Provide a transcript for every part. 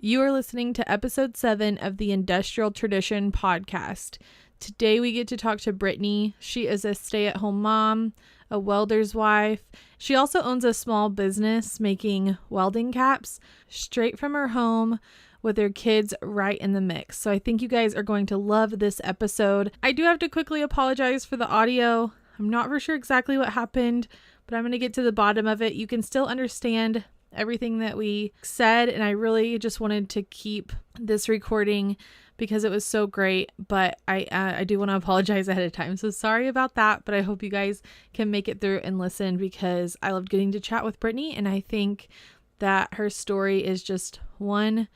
You are listening to episode 7 of the Industrial Tradition podcast. Today we get to talk to Brittani. She is a stay-at-home mom, a welder's wife. She also owns a small business making welding caps straight from her home with her kids right in the mix. So I think you guys are going to love this episode. I do have to quickly apologize for the audio. I'm not for sure exactly what happened, but I'm going to get to the bottom of it. You can still understand everything that we said, and I really just wanted to keep this recording because it was so great, but I do want to apologize ahead of time. So sorry about that, but I hope you guys can make it through and listen because I loved getting to chat with Brittani, and I think that her story is just one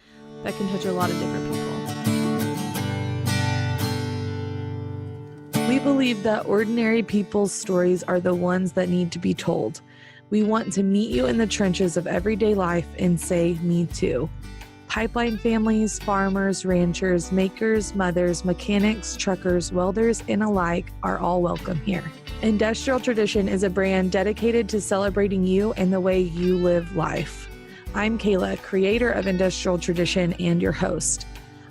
that can touch a lot of different people. We believe that ordinary people's stories are the ones that need to be told. We want to meet you in the trenches of everyday life and say, me too. Pipeline families, farmers, ranchers, makers, mothers, mechanics, truckers, welders, and alike are all welcome here. Industrial Tradition is a brand dedicated to celebrating you and the way you live life. I'm Kayla, creator of Industrial Tradition and your host.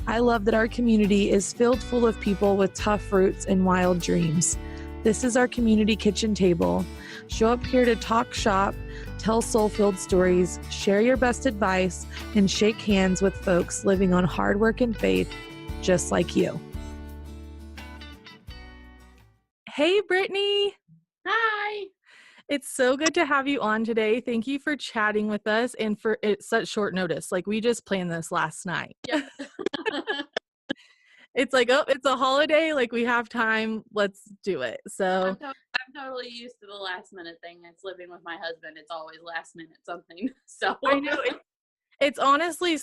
I love that our community is filled full of people with tough roots and wild dreams. This is our community kitchen table. Show up here to talk shop, tell soul-filled stories, share your best advice, and shake hands with folks living on hard work and faith just like you. Hey, Brittani. Hi. It's so good to have you on today. Thank you for chatting with us and for it's such short notice. Like we just planned this last night. Yep. It's like, oh, it's a holiday. Like we have time. Let's do it. So I'm totally used to the last minute thing. It's living with my husband. It's always last minute something. So I know it's honestly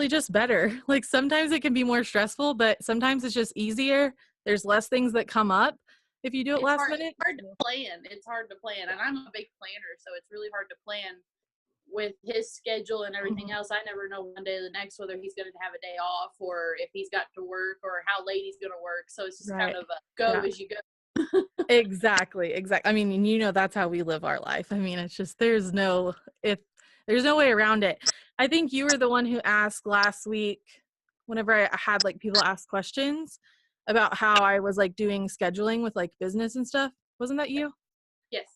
just better. Like sometimes it can be more stressful, but sometimes it's just easier. There's less things that come up if you do it last minute. It's hard to plan. It's hard to plan. And I'm a big planner, so it's really hard to plan with his schedule and everything else. I never know one day or the next whether he's going to have a day off or if he's got to work or how late he's going to work. So it's just kind of a go as you go. Exactly. I mean, you know, that's how we live our life. I mean, it's just there's no way around it. I think you were the one who asked last week whenever I had like people ask questions about how I was like doing scheduling with like business and stuff. Wasn't that you? Yes.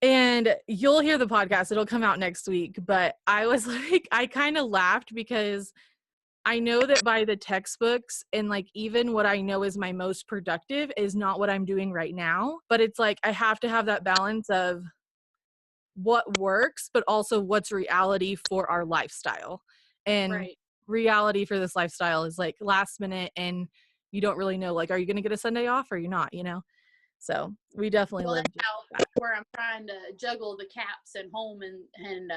And you'll hear the podcast. It'll come out next week. But I was like, I kind of laughed because I know that by the textbooks and like even what I know is my most productive is not what I'm doing right now. But it's like I have to have that balance of what works, but also what's reality for our lifestyle. And reality for this lifestyle is like last minute and you don't really know, like, are you going to get a Sunday off or are you not, you know? So we definitely live where I'm trying to juggle the caps and home and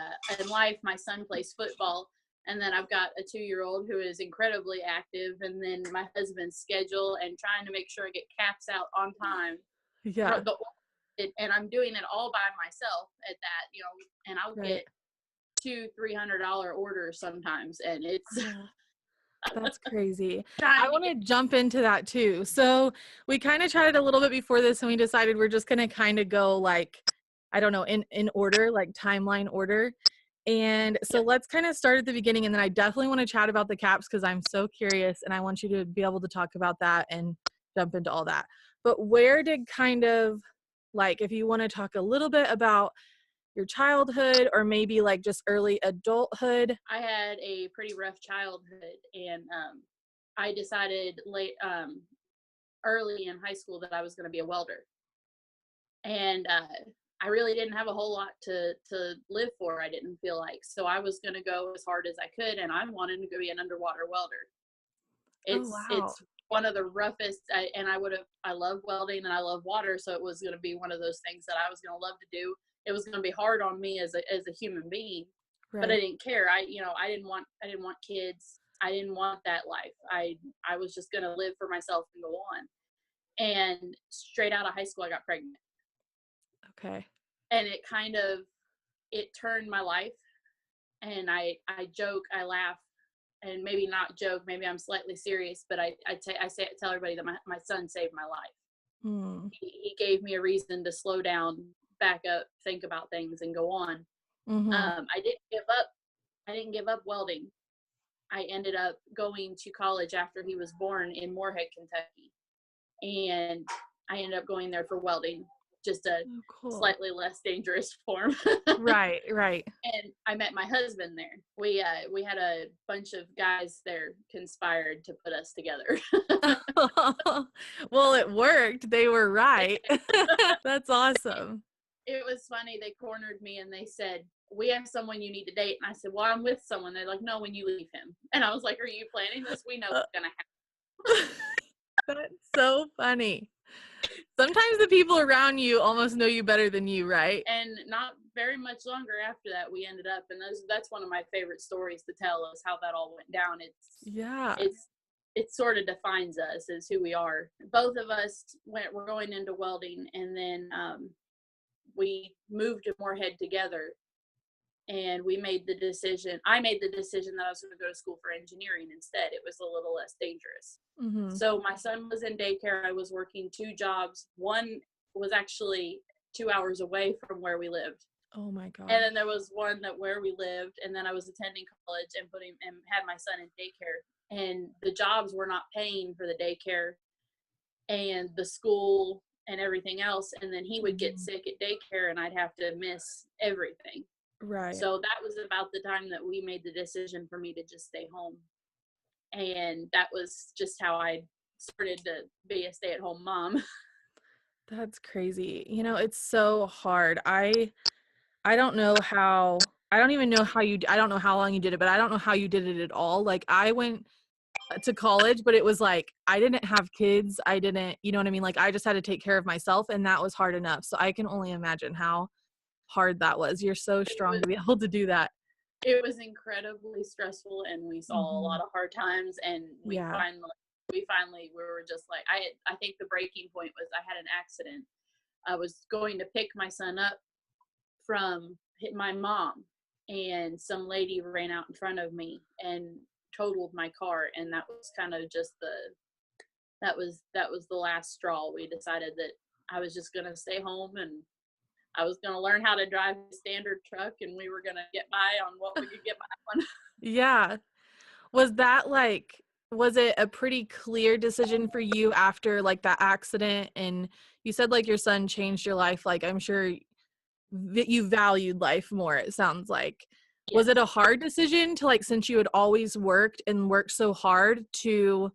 life. My son plays football, and then I've got a 2-year-old who is incredibly active, and then my husband's schedule and trying to make sure I get caps out on time. Yeah. And I'm doing it all by myself at that, you know, and I'll get $200-$300 orders sometimes, and it's that's crazy. I want to jump into that too. So we kind of chatted a little bit before this and we decided we're just going to kind of go like, I don't know, in order, like timeline order. And so let's kind of start at the beginning, and then I definitely want to chat about the caps because I'm so curious and I want you to be able to talk about that and jump into all that. But where did kind of like, if you want to talk a little bit about your childhood or maybe like just early adulthood? I had a pretty rough childhood, and I decided early in high school that I was going to be a welder. And I really didn't have a whole lot to live for, I didn't feel like. So I was going to go as hard as I could, and I wanted to be an underwater welder. It's one of the roughest, I love welding and I love water, so it was going to be one of those things that I was going to love to do. It was going to be hard on me as a human being, but I didn't care. I didn't want kids. I didn't want that life. I was just going to live for myself and go on. And straight out of high school, I got pregnant. Okay. And it turned my life. And I joke, I laugh, and maybe not joke, maybe I'm slightly serious, but I tell everybody that my son saved my life. He gave me a reason to slow down, back up, think about things, and go on. I didn't give up I didn't give up welding. I ended up going to college after he was born in Moorhead, Kentucky. And I ended up going there for welding, just a Cool. slightly less dangerous form. Right. And I met my husband there. We had a bunch of guys there conspired to put us together. Well, it worked. They were right. That's awesome. It was funny. They cornered me and they said, "We have someone you need to date." And I said, "Well, I'm with someone." They're like, "No, when you leave him." And I was like, "Are you planning this? We know Uh, what's gonna happen." That's so funny. Sometimes the people around you almost know you better than you, right? And not very much longer after that, we ended up, and that's one of my favorite stories to tell, is how that all went down. Yeah. It sort of defines us as who we are. Both of us we're going into welding, and then we moved to Moorhead together, and I made the decision that I was going to go to school for engineering instead. It was a little less dangerous. Mm-hmm. So my son was in daycare. I was working 2 jobs. One was actually 2 hours away from where we lived. Oh my God. And then there was one that where we lived, and then I was attending college and had my son in daycare. And the jobs were not paying for the daycare and the school and everything else. And then he would get sick at daycare and I'd have to miss everything. Right. So that was about the time that we made the decision for me to just stay home. And that was just how I started to be a stay-at-home mom. That's crazy. It's so hard. I don't know how, I don't even know how I don't know how long you did it, but I don't know how you did it at all. Like I went to college, but it was like, I didn't have kids. I didn't, you know what I mean? Like I just had to take care of myself and that was hard enough. So I can only imagine how hard that was. You're so strong to be able to do that. It was incredibly stressful, and we saw a lot of hard times, and we Yeah. finally we were just like, I think the breaking point was I had an accident. I was going to pick my son up from my mom, and some lady ran out in front of me and totaled my car, and that was kind of just that was the last straw. We decided that I was just going to stay home, and I was going to learn how to drive a standard truck, and we were going to get by on what we could get by on. Yeah. Was it a pretty clear decision for you after like that accident? And you said like your son changed your life. Like I'm sure that you valued life more, it sounds like. Was it a hard decision to, like, since you had always worked and worked so hard, to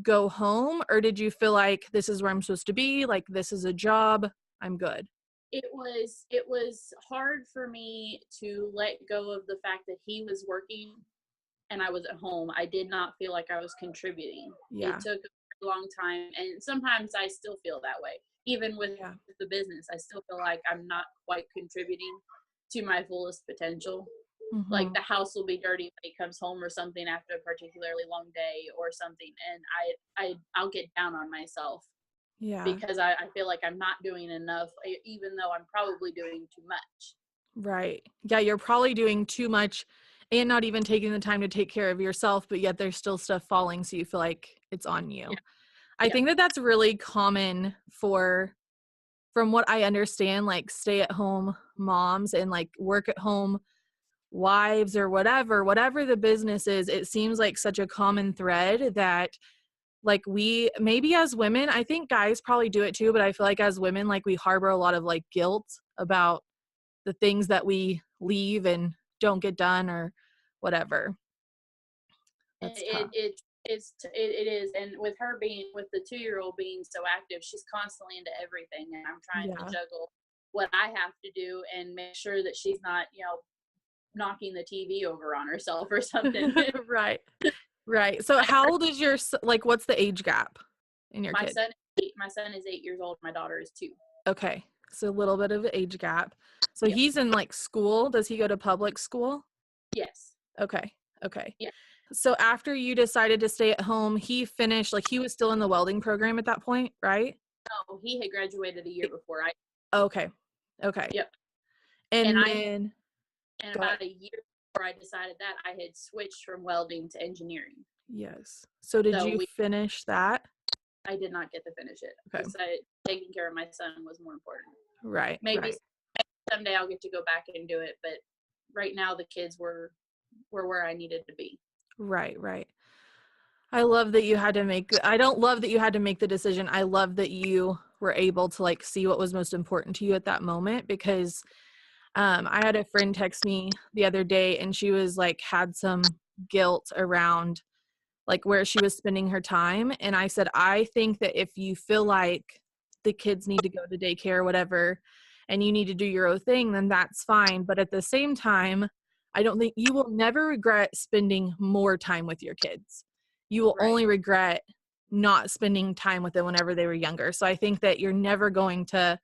go home? Or did you feel like this is where I'm supposed to be? Like, this is a job. I'm good. It was hard for me to let go of the fact that he was working and I was at home. I did not feel like I was contributing. Yeah. It took a long time, and sometimes I still feel that way. Even with Yeah. the business, I still feel like I'm not quite contributing to my fullest potential. Like Mm-hmm. the house will be dirty when he comes home or something after a particularly long day or something, and I'll get down on myself Yeah. because I feel like I'm not doing enough, even though I'm probably doing too much. Right. Yeah, you're probably doing too much and not even taking the time to take care of yourself, but yet there's still stuff falling, so you feel like it's on you. Yeah. I think that that's really common from what I understand, like stay-at-home moms and like work-at-home wives or whatever the business is. It seems like such a common thread that, like, we maybe as women, I think guys probably do it too, but I feel like as women, like, we harbor a lot of like guilt about the things that we leave and don't get done or whatever. That's tough. It is, and with the 2-year-old being so active, she's constantly into everything, and I'm trying to Yeah. juggle what I have to do and make sure that she's not, knocking the TV over on herself or something. Right. Right. So how old is like, what's the age gap in your my kid? son my son is 8 years old. My daughter is 2. Okay. So a little bit of an age gap. So Yep. he's in like school. Does he go to public school? Yes. Okay. Okay. Yeah. So after you decided to stay at home, he finished, like, he was still in the welding program at that point, right? No, he had graduated a year before I. Okay. Okay. Yep. And And I then and go ahead. about a year before I decided that, I had switched from welding to engineering. Yes. So did So you finish that? I did not get to finish it. Okay. Decided taking care of my son was more important. Right. Maybe Right. someday I'll get to go back and do it, but right now the kids were were where I needed to be. Right. I love that you had to make, I don't love that you had to make the decision. I love that you were able to like see what was most important to you at that moment, because I had a friend text me the other day and she was like, had some guilt around like where she was spending her time. And I said, I think that if you feel like the kids need to go to daycare or whatever, and you need to do your own thing, then that's fine. But at the same time, I don't think you will never regret spending more time with your kids. You will Right. only regret not spending time with them whenever they were younger. So I think that you're never going to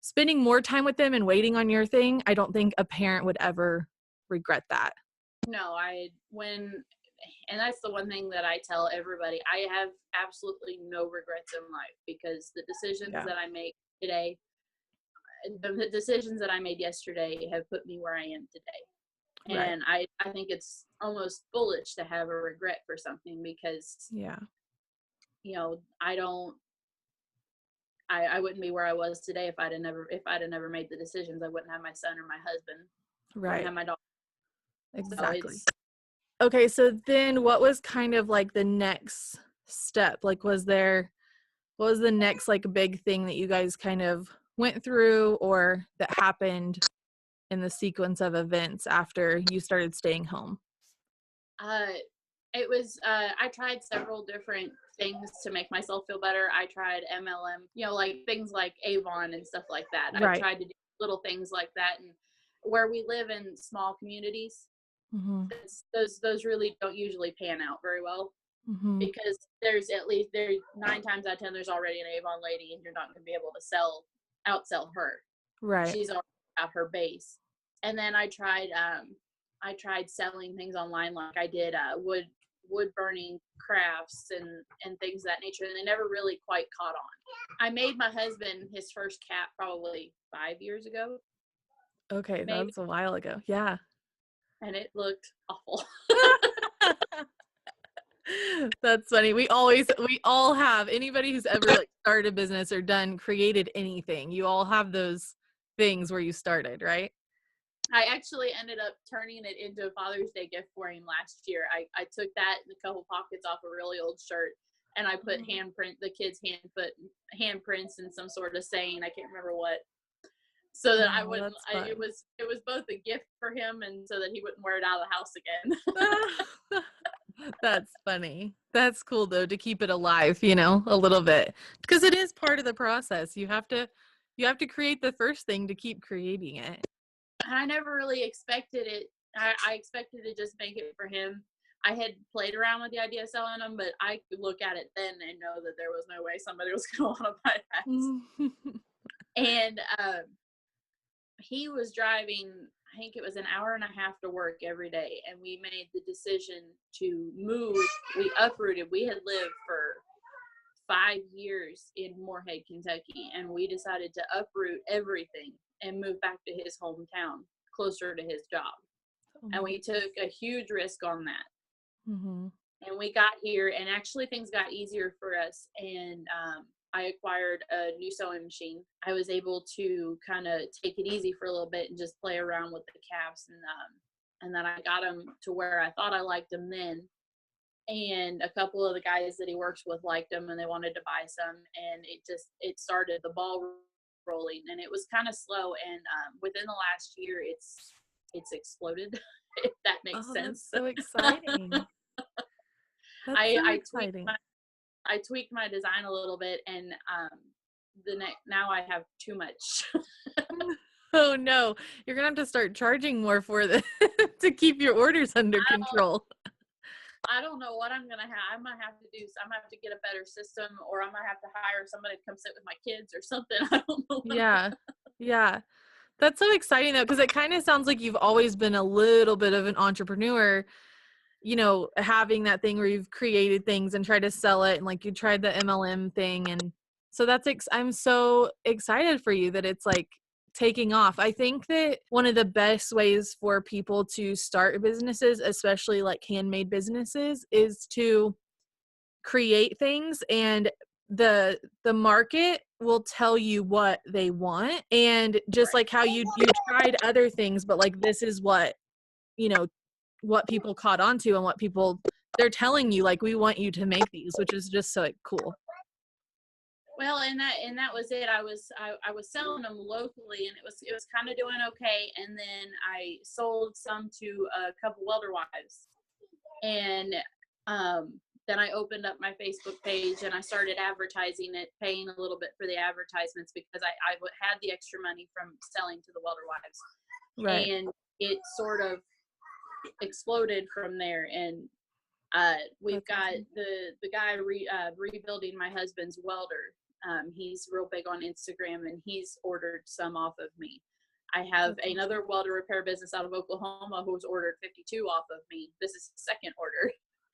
spending more time with them and waiting on your thing. I don't think a parent would ever regret that. No, and that's the one thing that I tell everybody. I have absolutely no regrets in life, because the decisions Yeah. that I make today, the decisions that I made yesterday have put me where I am today. Right. And I think it's almost foolish to have a regret for something, because, Yeah. I don't, I wouldn't be where I was today if I'd have never made the decisions. I wouldn't have my son or my husband, wouldn't Right. have my daughter. So Exactly. Okay, so then what was kind of like the next step? Like, what was the next like big thing that you guys kind of went through or that happened in the sequence of events after you started staying home? uh, it was, I tried several different things to make myself feel better. I tried MLM, like things like Avon and stuff like that. I Right. tried to do little things like that. And where we live in small communities, Mhm. those really don't usually pan out very well, Mhm. because there's 9 times out of 10 there's already an Avon lady, and you're not going to be able to outsell her. Right. She's already at her base. And then I tried selling things online, like I did wood burning crafts and things of that nature, and they never really quite caught on. I made my husband his first cap probably 5 years ago, Okay, maybe, that's a while ago. Yeah. and it looked awful. That's funny. We all have, anybody who's ever like started a business or created anything, you all have those things where you started, right? I actually ended up turning it into a Father's Day gift for him last year. I took that and a couple pockets off a really old shirt, and I put the kids' handprints and some sort of saying, I can't remember what, so that I Oh, wouldn't. that's fun. It was both a gift for him, and so that he wouldn't wear it out of the house again. That's funny. That's cool though, to keep it alive, a little bit, because it is part of the process. You have to create the first thing to keep creating it. I never really expected it. I expected to just make it for him. I had played around with the idea of selling them, but I could look at it then and know that there was no way somebody was going to want to buy that. And he was driving, I think it was an hour and a half to work every day, and we made the decision to move. We uprooted. We had lived for 5 years in Moorhead, Kentucky, and we decided to uproot everything and move back to his hometown, closer to his job. And we took a huge risk on that. Mm-hmm. And we got here, and actually things got easier for us. And I acquired a new sewing machine. I was able to kind of take it easy for a little bit and just play around with the caps, and then I got them to where I thought I liked them then. And a couple of the guys that he works with liked them, and they wanted to buy some, and it started the ball rolling. And it was kind of slow, and within the last year it's exploded. If that makes Oh, that's sense. so exciting. That's I so I tweaked exciting. my I tweaked my design a little bit, and now I have too much. Oh no, you're gonna have to start charging more for this to keep your orders under control. I don't know what I'm gonna have. I might have to I'm gonna have to get a better system, or I might have to hire somebody to come sit with my kids or something. I don't know. Yeah. Yeah. That's so exciting though, because it kind of sounds like you've always been a little bit of an entrepreneur, having that thing where you've created things and tried to sell it, and like you tried the MLM thing. And so I'm so excited for you that it's like taking off. I think that one of the best ways for people to start businesses, especially like handmade businesses, is to create things, and the market will tell you what they want. And just Right. like how you tried other things, but like this is what you know what people caught on to and what people, they're telling you, like, we want you to make these, which is just so like, cool. Well, and that was it. I was selling them locally, and it was kind of doing okay. And then I sold some to a couple welder wives, and then I opened up my Facebook page and I started advertising it, paying a little bit for the advertisements because I had the extra money from selling to the welder wives, Right. and it sort of exploded from there. And we've That's got awesome. the guy rebuilding my husband's welder. He's real big on Instagram, and he's ordered some off of me. I have That's another awesome. welder repair business out of Oklahoma who's ordered 52 off of me. This is his second order.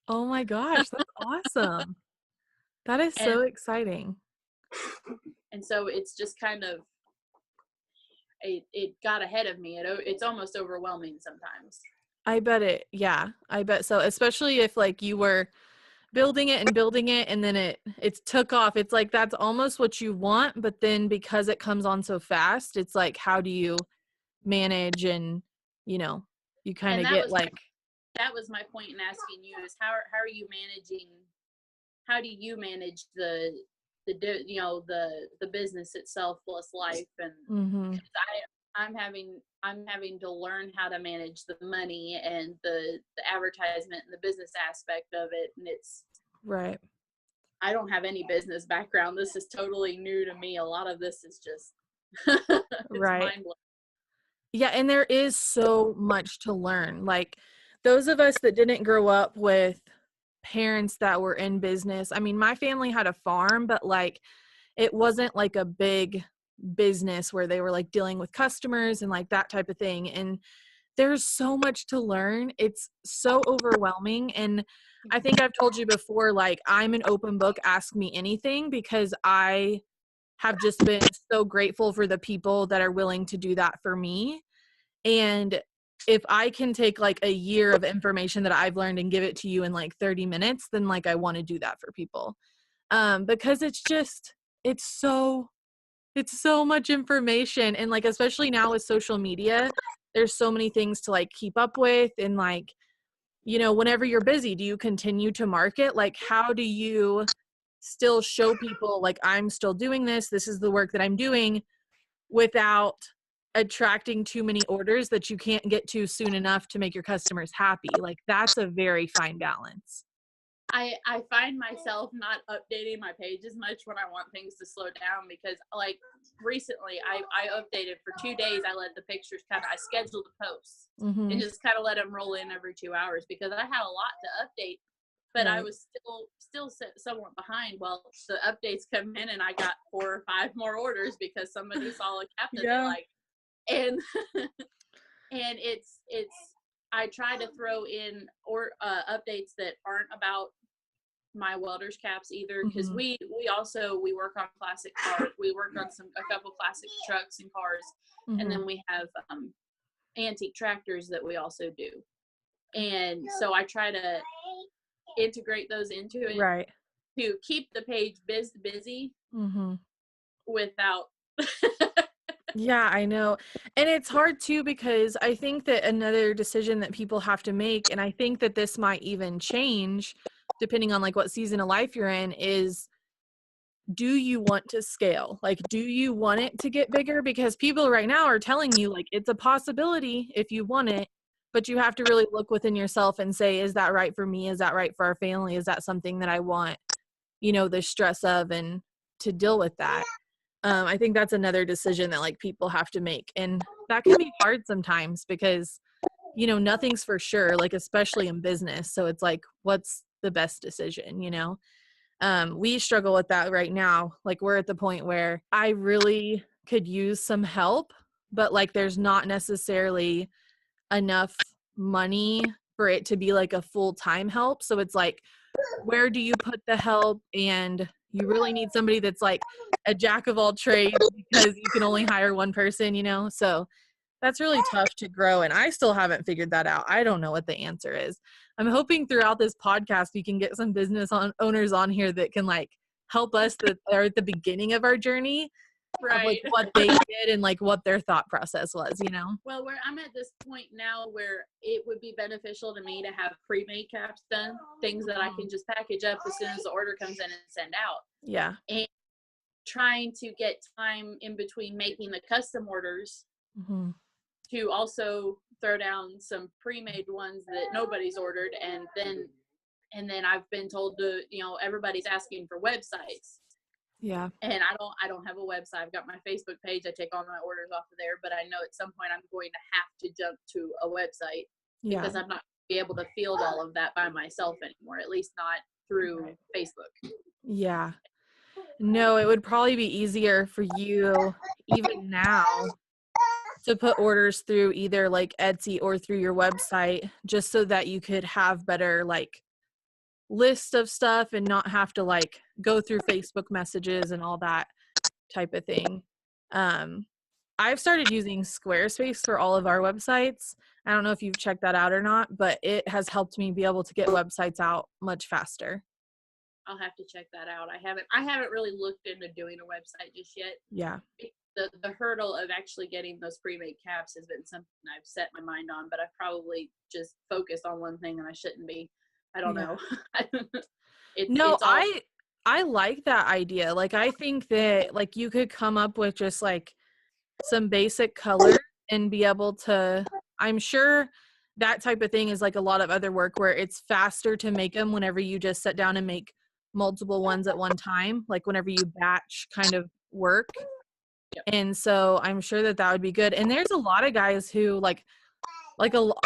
Oh my gosh, that's awesome. That is And so exciting. so it's just kind of it got ahead of me. It's almost overwhelming sometimes. I bet it. Yeah, I bet so. Especially if like you were building it and then it took off. It's like that's almost what you want, but then because it comes on so fast, it's like how do you manage and you know, you kind And of get like that was my point in asking you is how are you managing, how do you manage the the business itself plus life? And mhm, I'm having to learn how to manage the money and the advertisement and the business aspect of it. And right. I don't have any business background. This is totally new to me. A lot of this is just it's Right. mind blowing. Yeah, and there is so much to learn. Like those of us that didn't grow up with parents that were in business. I mean, my family had a farm, but like it wasn't like a big business where they were like dealing with customers and like that type of thing. And there's so much to learn. It's so overwhelming. And I think I've told you before, like I'm an open book, ask me anything, because I have just been so grateful for the people that are willing to do that for me. And if I can take like a year of information that I've learned and give it to you in like 30 minutes, then like I want to do that for people. Because it's just, it's so, it's so much information. And like, especially now with social media, there's so many things to like keep up with. And like, you know, whenever you're busy, do you continue to market? Like, how do you still show people like I'm still doing this? This is the work that I'm doing without attracting too many orders that you can't get to soon enough to make your customers happy. Like that's a very fine balance. I find myself not updating my page as much when I want things to slow down, because like recently I updated for 2 days. I let the pictures I scheduled the posts and Mhm. just kind of let them roll in every 2 hours because I had a lot to update, but I Right. was still somewhat behind. Well, the updates come in and I got 4 or 5 more orders because somebody saw a cap that they Yeah. like. And and it's I try to throw in or updates that aren't about my welder's caps either, because Mhm. we work on classic cars. We work on a couple classic trucks and cars, and Mhm. then we have antique tractors that we also do. And so I try to integrate those into it Right. to keep the page busy Mhm. without. Yeah, I know. And it's hard too because I think that another decision that people have to make, and I think that this might even change depending on like what season of life you're in, is do you want to scale? Like, do you want it to get bigger? Because people right now are telling you like it's a possibility if you want it, but you have to really look within yourself and say, is that right for me? Is that right for our family? Is that something that I want, you know, the stress of and to deal with that? I think that's another decision that like people have to make. And that can be hard sometimes because, you know, nothing's for sure, like especially in business. So it's like, what's the best decision, you know? We struggle with that right now. Like we're at the point where I really could use some help, but like there's not necessarily enough money for it to be like a full-time help. So it's like, where do you put the help? And you really need somebody that's like a jack of all trades because you can only hire one person, you know? So that's really tough to grow. And I still haven't figured that out. I don't know what the answer is. I'm hoping throughout this podcast, we can get some owners on here that can like help us that are at the beginning of our journey. of like Right. what they did and like what their thought process was, you know? Well, where I'm at this point now where it would be beneficial to me to have pre-made caps done, things that I can just package up as soon as the order comes in and send out. Yeah. And trying to get time in between making the custom orders to also throw down some pre-made ones that nobody's ordered, and then I've been told to, everybody's asking for websites. Yeah. And I don't have a website. I've got my Facebook page. I take all my orders off of there, but I know at some point I'm going to have to jump to a website because I'm not going to be able to field all of that by myself anymore, at least not through Facebook. Yeah. No, it would probably be easier for you even now to put orders through either like Etsy or through your website, just so that you could have better like list of stuff and not have to like go through Facebook messages and all that type of thing. I've started using Squarespace for all of our websites. I don't know if you've checked that out or not, but it has helped me be able to get websites out much faster. I'll have to check that out. I haven't really looked into doing a website just yet. Yeah. The hurdle of actually getting those pre-made caps has been something I've set my mind on, but I've probably just focused on one thing and I shouldn't be. I don't know. I like that idea. Like, I think that like you could come up with just like some basic color and be able to, I'm sure that type of thing is like a lot of other work where it's faster to make them whenever you just sit down and make multiple ones at one time, like whenever you batch kind of work. Yep. And so I'm sure that would be good. And there's a lot of guys who like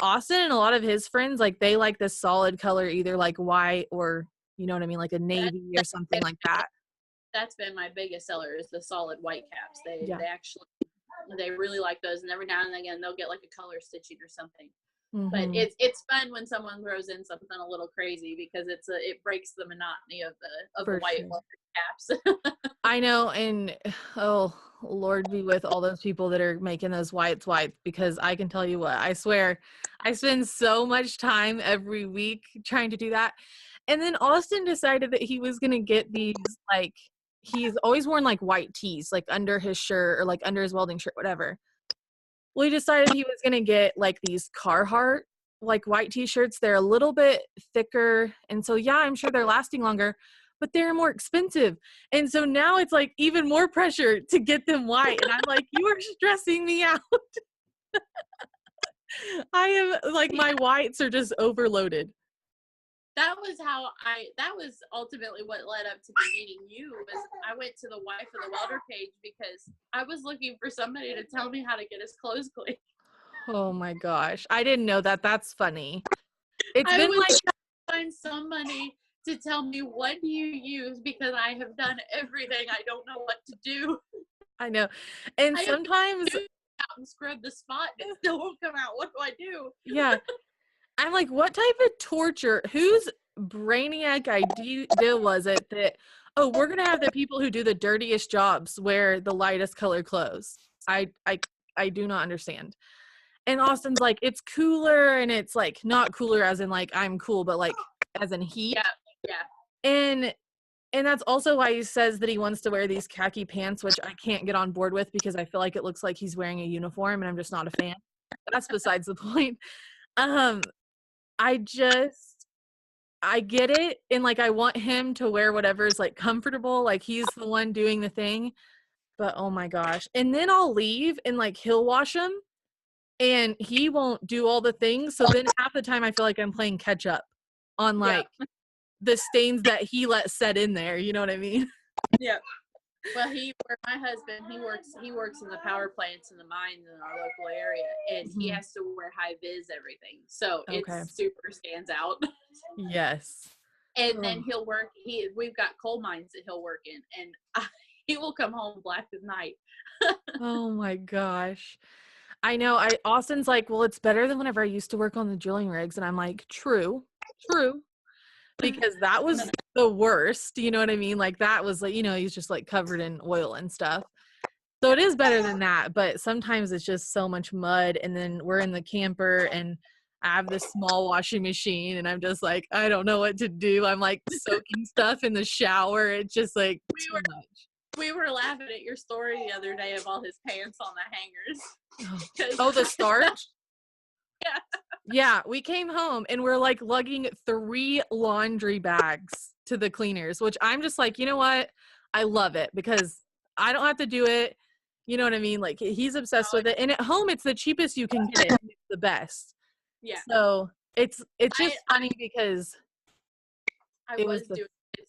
Austin and a lot of his friends, like they like this solid color, either like white or, you know what I mean, like a navy or something like that. That's been my biggest seller is the solid white caps. They really like those, and every now and again they'll get like a color stitching or something. But it's fun when someone throws in something a little crazy because it breaks the monotony of the white caps. I know, and oh Lord be with all those people that are making those whites white, because I can tell you what, I swear I spend so much time every week trying to do that. And then Austin decided that he was gonna get these, like, he's always worn like white tees like under his shirt or like under his welding shirt, whatever. Well, he decided he was gonna get like these Carhartt like white t-shirts. They're a little bit thicker, and so yeah, I'm sure they're lasting longer, but they're more expensive. And so now it's like even more pressure to get them white. And I'm like, you are stressing me out. I am like, my whites are just overloaded. That was ultimately what led up to me meeting you. Was I went to the Wife of the Welder page because I was looking for somebody to tell me how to get his clothes clean. Oh my gosh. I didn't know that. That's funny. It's been like trying to find somebody to tell me what do you use, because I have done everything. I don't know what to do. I know. And sometimes out and scrub the spot and it still won't come out. What do I do? Yeah. I'm like, what type of torture? Whose brainiac idea was it that, oh, we're gonna have the people who do the dirtiest jobs wear the lightest color clothes? I do not understand. And Austin's like, it's cooler, and it's like not cooler as in like I'm cool, but like as in heat. Yeah. And that's also why he says that he wants to wear these khaki pants, which I can't get on board with because I feel like it looks like he's wearing a uniform, and I'm just not a fan. That's besides the point. I get it, and like I want him to wear whatever's like comfortable, like he's the one doing the thing. But oh my gosh. And then I'll leave and like he'll wash them and he won't do all the things. So then half the time I feel like I'm playing catch up on like the stains that he let set in there, you know what I mean? Yeah. Well, my husband, he works in the power plants in the mines in our local area, and he has to wear high vis everything, so it super stands out. Yes. And then he'll work. We've got coal mines that he'll work in, and he will come home black as night. Oh my gosh. I know. Austin's like, well, it's better than whenever I used to work on the drilling rigs, and I'm like, true, because that was the worst. You know what I mean? Like that was like, he's just like covered in oil and stuff. So it is better than that, but sometimes it's just so much mud, and then we're in the camper and I have this small washing machine and I'm just like, I don't know what to do. I'm like soaking stuff in the shower. It's just like too much. We were laughing at your story the other day of all his pants on the hangers. Oh, the starch? Yeah. Yeah, we came home and we're like lugging 3 laundry bags to the cleaners, which I'm just like, you know what? I love it because I don't have to do it. You know what I mean? Like he's obsessed with it. And at home it's the cheapest you can get it. It's the best. Yeah. So it's just funny because I it was was the doing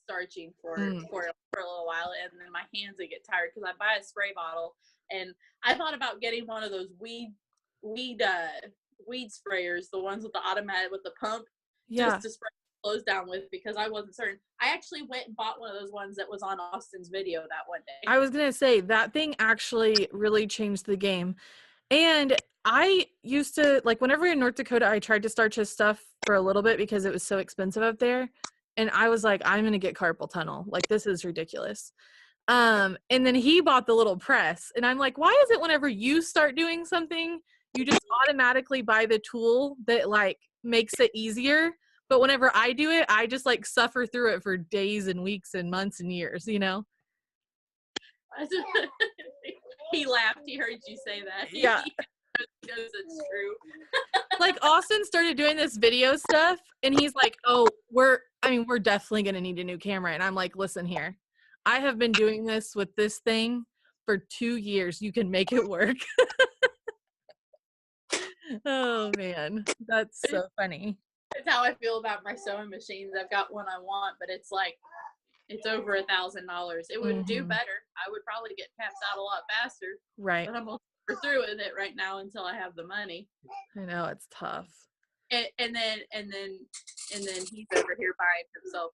starching for a little while, and then my hands would get tired because I buy a spray bottle, and I thought about getting one of those weed sprayers, the ones with the automatic with the pump, just to spray clothes down with, because I wasn't certain. I actually went and bought one of those ones that was on Austin's video that one day. I was gonna say that thing actually really changed the game. And I used to, like, whenever in North Dakota, I tried to starch his stuff for a little bit because it was so expensive up there. And I was like, I'm gonna get carpal tunnel. Like, this is ridiculous. And then he bought the little press, and I'm like, why is it whenever you start doing something, you just automatically buy the tool that like makes it easier? But whenever I do it, I just like suffer through it for days and weeks and months and years, you know? He laughed. He heard you say that. Yeah. He knows it's true. Like Austin started doing this video stuff and he's like, oh, we're definitely going to need a new camera. And I'm like, listen here, I have been doing this with this thing for 2 years. You can make it work. Oh man, that's so funny. That's how I feel about my sewing machines. I've got one I want, but it's like, it's over $1,000. It would do better. I would probably get caps out a lot faster. Right. But I'm through with it right now until I have the money. I know, it's tough. And then he's over here buying himself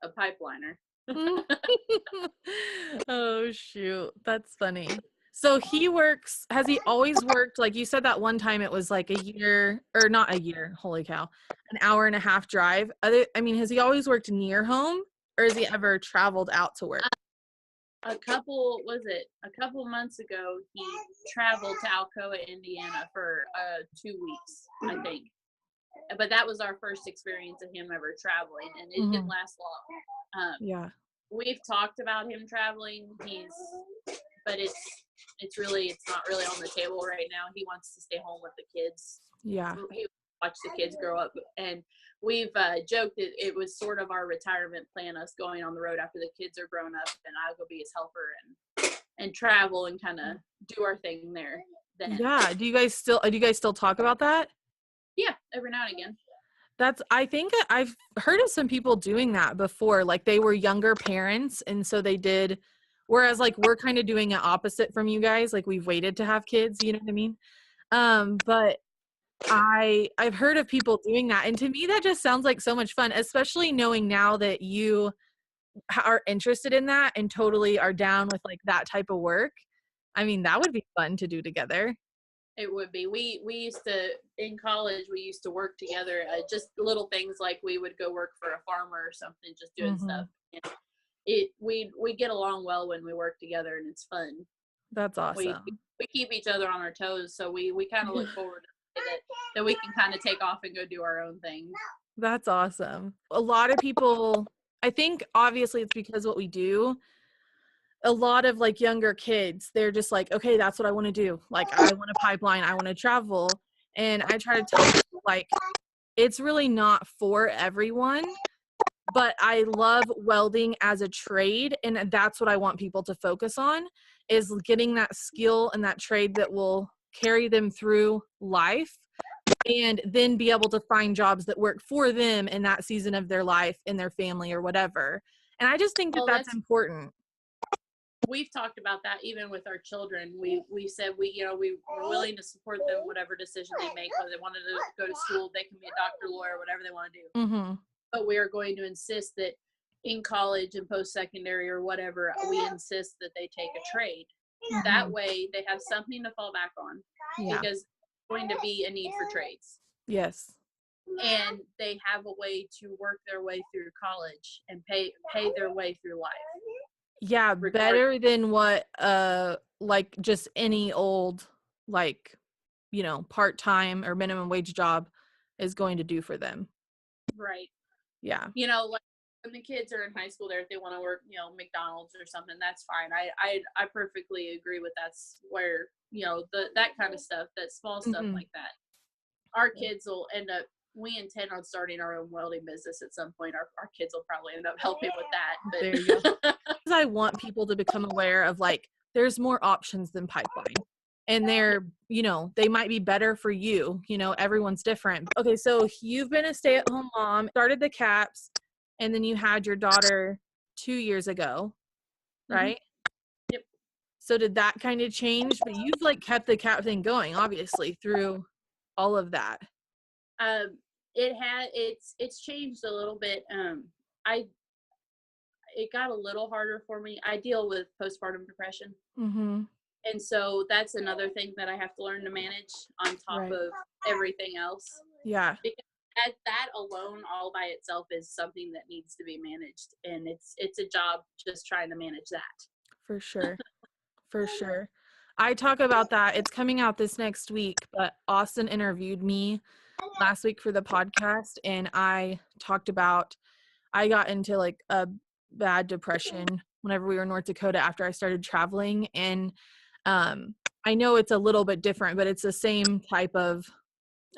a pipeliner. Oh shoot, that's funny. So has he always worked, like you said that one time it was like a year, or not a year, holy cow, an hour and a half drive. Has he always worked near home, or has he ever traveled out to work? A couple months ago, he traveled to Alcoa, Indiana for 2 weeks, I think. But that was our first experience of him ever traveling, and it didn't last long. Yeah. We've talked about him traveling. But it's not really on the table right now. He wants to stay home with the kids. Yeah. He watch the kids grow up, and we've joked that it was sort of our retirement plan, us going on the road after the kids are grown up, and I'll go be his helper and travel and kind of do our thing there. Then. Yeah. Do you guys still talk about that? Yeah, every now and again. I think I've heard of some people doing that before. Like they were younger parents, and so they did. Whereas like we're kind of doing it opposite from you guys. Like we've waited to have kids, you know what I mean? But I've heard of people doing that, and to me that just sounds like so much fun, especially knowing now that you are interested in that and totally are down with like that type of work. I mean, that would be fun to do together. It would be. We used to, in college, we used to work together, just little things like we would go work for a farmer or something, just doing stuff. And we get along well when we work together, and it's fun. That's awesome. We keep each other on our toes, so we kind of look forward to that we can kind of take off and go do our own thing. That's awesome. A lot of people, I think obviously it's because what we do, a lot of like younger kids, they're just like, okay, that's what I want to do. Like I want a pipeline, I want to travel. And I try to tell people like, it's really not for everyone, but I love welding as a trade. And that's what I want people to focus on, is getting that skill and that trade that will carry them through life, and then be able to find jobs that work for them in that season of their life, in their family or whatever. And I just think that's important. We've talked about that even with our children. We said we were willing to support them whatever decision they make, whether they wanted to go to school, they can be a doctor, lawyer, whatever they want to do. But we are going to insist that in college and post-secondary or whatever, we insist that they take a trade. That way they have something to fall back on, because there's going to be a need for trades. Yes. And they have a way to work their way through college and pay their way through life. Yeah, better than what like just any old like, part-time or minimum wage job is going to do for them. Right. Yeah. Like when the kids are in high school there, if they want to work, McDonald's or something, that's fine. I perfectly agree with that's where, that kind of stuff, that small stuff Mhm. like that. Our kids will end up, we intend on starting our own welding business at some point. Our kids will probably end up helping with There you go. that. 'Cause I want people to become aware of, like, there's more options than pipeline. And they're, they might be better for you, everyone's different. Okay, so you've been a stay-at-home mom, started the caps, and then you had your daughter 2 years ago, Mhm. right? Yep. So did that kind of change? But you've, like, kept the cap thing going, obviously, through all of that. Um, it's changed a little bit. I It got a little harder for me. I deal with postpartum depression. Mhm. And so that's another thing that I have to learn to manage on top Right. of everything else. Yeah, Because that alone all by itself is something that needs to be managed. And it's a job just trying to manage that. for sure. For sure. I talk about that. It's coming out this next week, but Austin interviewed me last week for the podcast, and I talked about I got into, like, a bad depression whenever we were in North Dakota after I started traveling, and I know it's a little bit different, but it's the same type of,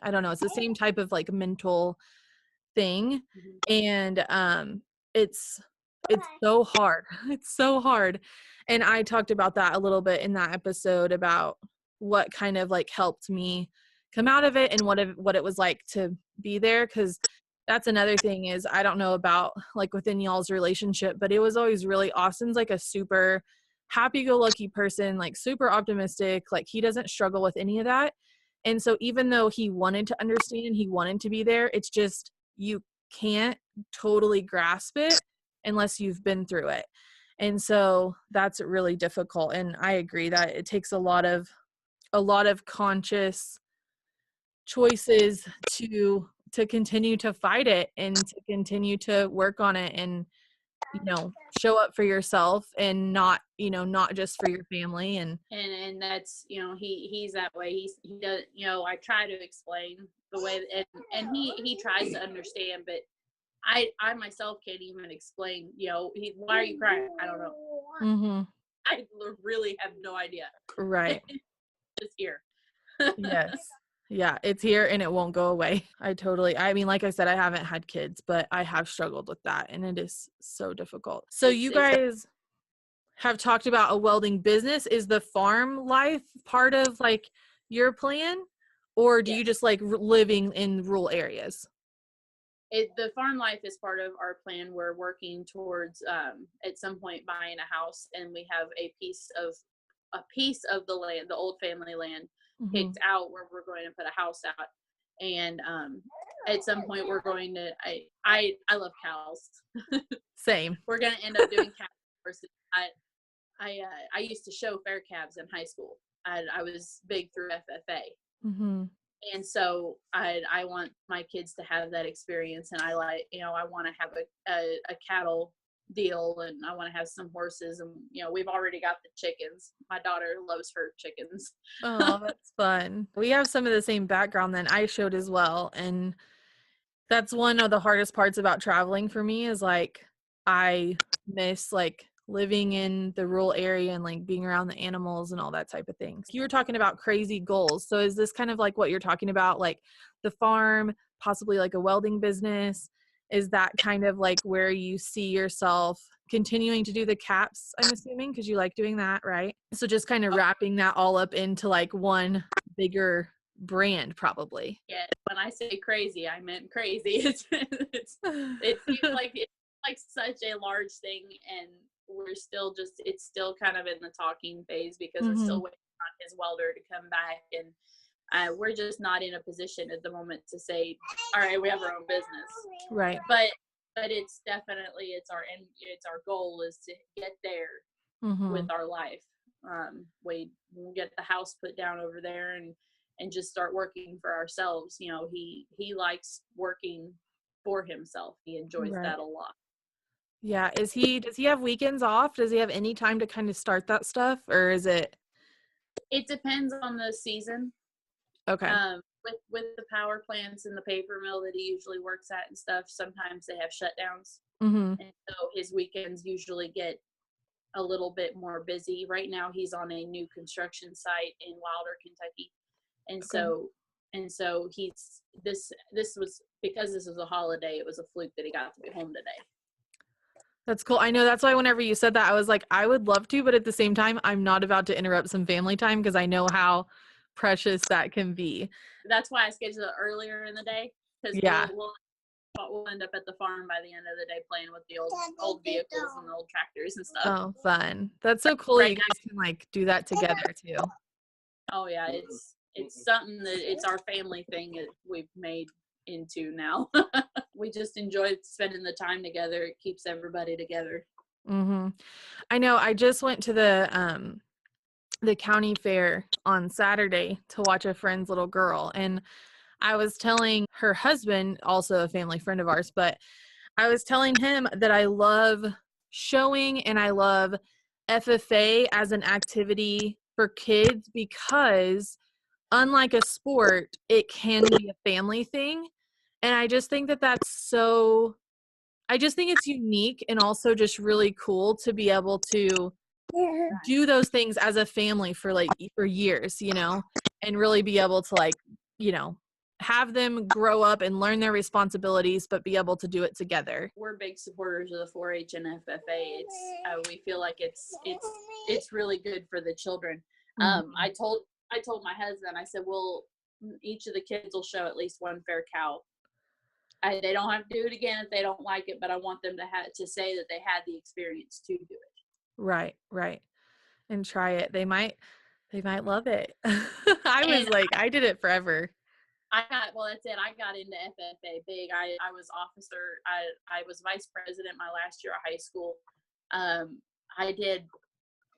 I don't know, it's the same type of, like, mental thing. Mhm. And it's so hard. It's so hard. And I talked about that a little bit in that episode about what kind of, like, helped me come out of it and what it was like to be there. Cause that's another thing is I don't know about, like, within y'all's relationship, but it was always really Austin's, like, a super happy-go-lucky person, like, super optimistic. Like, he doesn't struggle with any of that. And so even though he wanted to understand, he wanted to be there, it's just you can't totally grasp it unless you've been through it. And so that's really difficult. And I agree that it takes a lot of conscious choices to continue to fight it and to continue to work on it and show up for yourself and not just for your family. And And that's, he's that way. He does, I try to explain the way, and he tries to understand, but I myself can't even explain, why are you crying? I don't know. mhm, I really have no idea. right. It's here. Yes. Yeah, it's here and it won't go away. I mean, like I said, I haven't had kids, but I have struggled with that and it is so difficult. So you It's guys have talked about a welding business. Is the farm life part of, like, your plan, or do you Yes. just like living in rural areas? The farm life is part of our plan. We're working towards at some point buying a house, and we have a piece of the land, the old family land, Mhm. picked out where we're going to put a house out. And at some point, we're going to. I love cows. Same. We're going to end up doing cow horses. I used to show fair calves in high school. I was big through FFA. Mhm. And so I want my kids to have that experience, and I want to have a cattle deal, and I want to have some horses, and we've already got the chickens. My daughter loves her chickens. Oh, that's fun. We have some of the same background then. I showed as well, and that's one of the hardest parts about traveling for me is, like, I miss, like, living in the rural area and, like, being around the animals and all that type of thing. You were talking about crazy goals. So is this kind of like what you're talking about, like the farm, possibly like a welding business? Is that kind of like where you see yourself continuing to do the caps, I'm assuming, because you like doing that, right? So just kind of wrapping that all up into, like, one bigger brand probably. Yeah, when I say crazy, I meant crazy. It seems like it's like such a large thing, and it's still kind of in the talking phase because we're Mhm. still waiting on his welder to come back, and we're just not in a position at the moment to say, all right, we have our own business. Right. But it's definitely, it's our goal is to get there with Mhm. our life. We'll get the house put down over there, and just start working for ourselves. He likes working for himself. He enjoys Right. that a lot. Yeah, does he have weekends off? Does he have any time to kind of start that stuff, or is it It depends on the season. okay? With the power plants and the paper mill that he usually works at and stuff, sometimes they have shutdowns. Mm-hmm. And so his weekends usually get a little bit more busy. Right now he's on a new construction site in Wilder, Kentucky. And Okay. so this was, because this was a holiday, it was a fluke that he got to be home today. That's cool. I know, that's why whenever you said that, I was like, I would love to, but at the same time, I'm not about to interrupt some family time because I know how precious that can be. That's why I scheduled it earlier in the day, because Yeah. we'll end up at the farm by the end of the day playing with the old vehicles and the old tractors and stuff. Oh, fun. That's so cool. Right You guys can like do that together too. now, oh yeah, it's something that it's our family thing that we've made into now. We just enjoy spending the time together. It keeps everybody together. Mm-hmm. I know. I just went to the county fair on Saturday to watch a friend's little girl, and I was telling her husband, also a family friend of ours, but I was telling him that I love showing and I love FFA as an activity for kids because unlike a sport, it can be a family thing. And I just think that that's so, I just think it's unique and also just really cool to be able to do those things as a family for like for years, you know, and really be able to like, you know, have them grow up and learn their responsibilities, but be able to do it together. We're big supporters of the 4-H and FFA. It's we feel like it's really good for the children. Mhm. I told my husband, I said, well, each of the kids will show at least one fair cow. They don't have to do it again if they don't like it, but I want them to say that they had the experience to do it. Right, right. And try it. They might love it. I And was like, I did it forever. that's it. I got into FFA big. I was officer. I was vice president my last year of high school. I did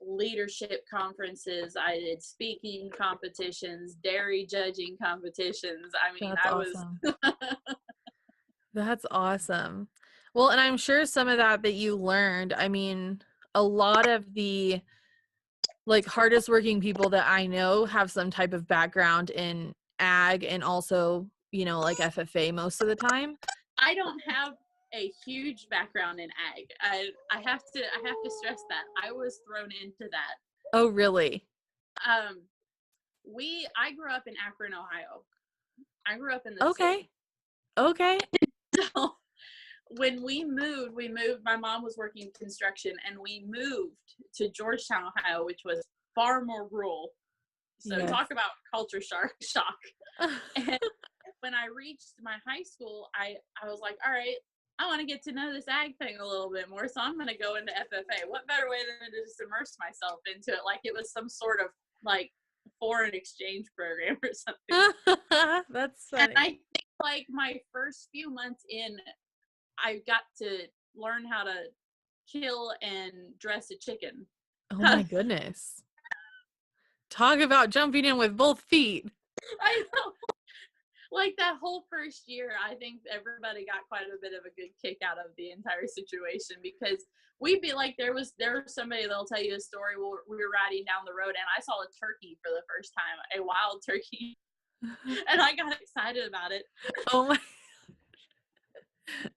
leadership conferences. I did speaking competitions, dairy judging competitions. I mean, That's I was awesome. That's awesome. Well, and I'm sure some of that you learned, I mean, a lot of the like hardest working people that I know have some type of background in ag and also, you know, like FFA most of the time. I don't have a huge background in ag. I have to stress that. I was thrown into that. Oh, really? Um I grew up in Akron, Ohio. I grew up in the Okay. city. Okay. So when we moved, my mom was working construction, and we moved to Georgetown, Ohio, which was far more rural. So Yes. talk about culture shock. And when I reached my high school, I was like, all right, I want to get to know this ag thing a little bit more. So I'm going to go into FFA. What better way than to just immerse myself into it? Like it was some sort of like foreign exchange program or something. That's And funny. I think like my first few months in, I got to learn how to kill and dress a chicken. Oh my goodness. Talk about jumping in with both feet. I know. Like that whole first year, I think everybody got quite a bit of a good kick out of the entire situation, because we'd be like, there was somebody that'll tell you a story where we were riding down the road and I saw a turkey for the first time, a wild turkey, and I got excited about it. Oh my,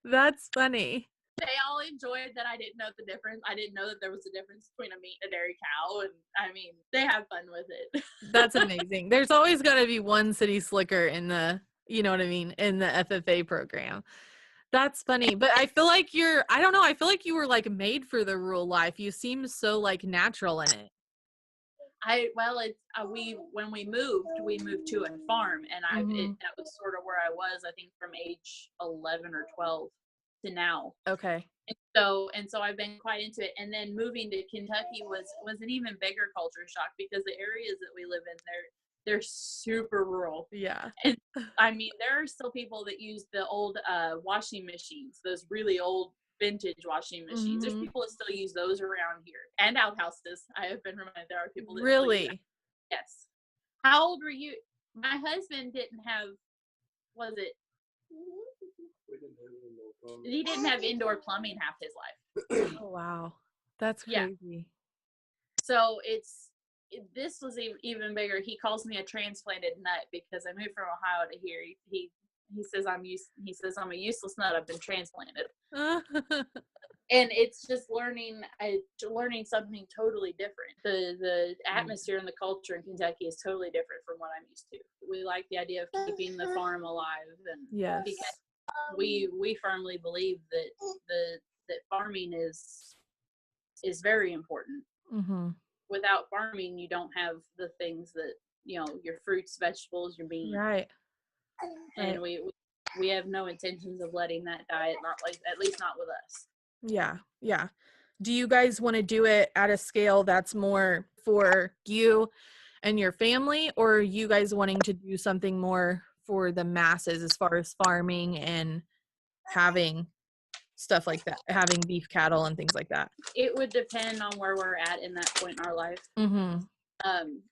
that's funny. They all enjoyed that I didn't know the difference. I didn't know that there was a difference between a meat and a dairy cow, and I mean, they have fun with it. That's amazing. There's always got to be one city slicker in the, you know what I mean, in the FFA program. That's funny. But I feel like I don't know, I feel like you were like made for the rural life. You seem so like natural in it. It's when we moved to a farm, and Mm-hmm. that was sort of where I was, I think, from age 11 or 12 to now. Okay. And so I've been quite into it. And then moving to Kentucky was an even bigger culture shock, because the areas that we live in, they're super rural. Yeah. And I mean, there are still people that use the old washing machines, those really old vintage washing machines. There's Mm-hmm. people that still use those around here, and outhouses. I have been reminded there are people that still use that. Really? Yes. How old were you? My husband didn't have, was it? He didn't have indoor plumbing half his life. Oh, wow. That's Yeah. crazy. So this was even bigger. He calls me a transplanted nut, because I moved from Ohio to here. he says I'm a useless nut. I've been transplanted. And it's just learning something totally different. The atmosphere and the culture in Kentucky is totally different from what I'm used to. We like the idea of keeping the farm alive, and Yes. because we firmly believe that farming is very important. Mm-hmm. Without farming, you don't have the things that, your fruits, vegetables, your meat. Right. And we have no intentions of letting that die, at least not with us. Yeah. Yeah. Do you guys want to do it at a scale that's more for you and your family, or are you guys wanting to do something more for the masses as far as farming and having stuff like that, having beef cattle and things like that? It would depend on where we're at in that point in our life. Mm-hmm.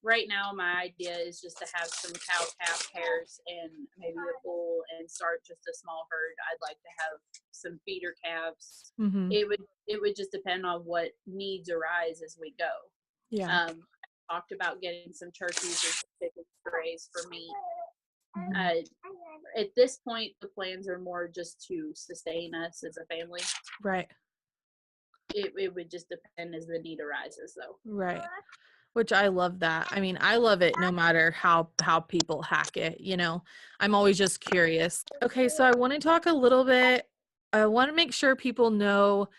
Right now, my idea is just to have some cow calf pairs and maybe a bull and start just a small herd. I'd like to have some feeder calves. Mm-hmm. It would just depend on what needs arise as we go. Yeah. I talked about getting some turkeys or some chickens to raise for meat. Mm-hmm. At this point, the plans are more just to sustain us as a family. Right. It would just depend as the need arises, though. Right. Which I love that. I mean, I love it no matter how people hack it, I'm always just curious. Okay, so I want to talk a little bit. I want to make sure people know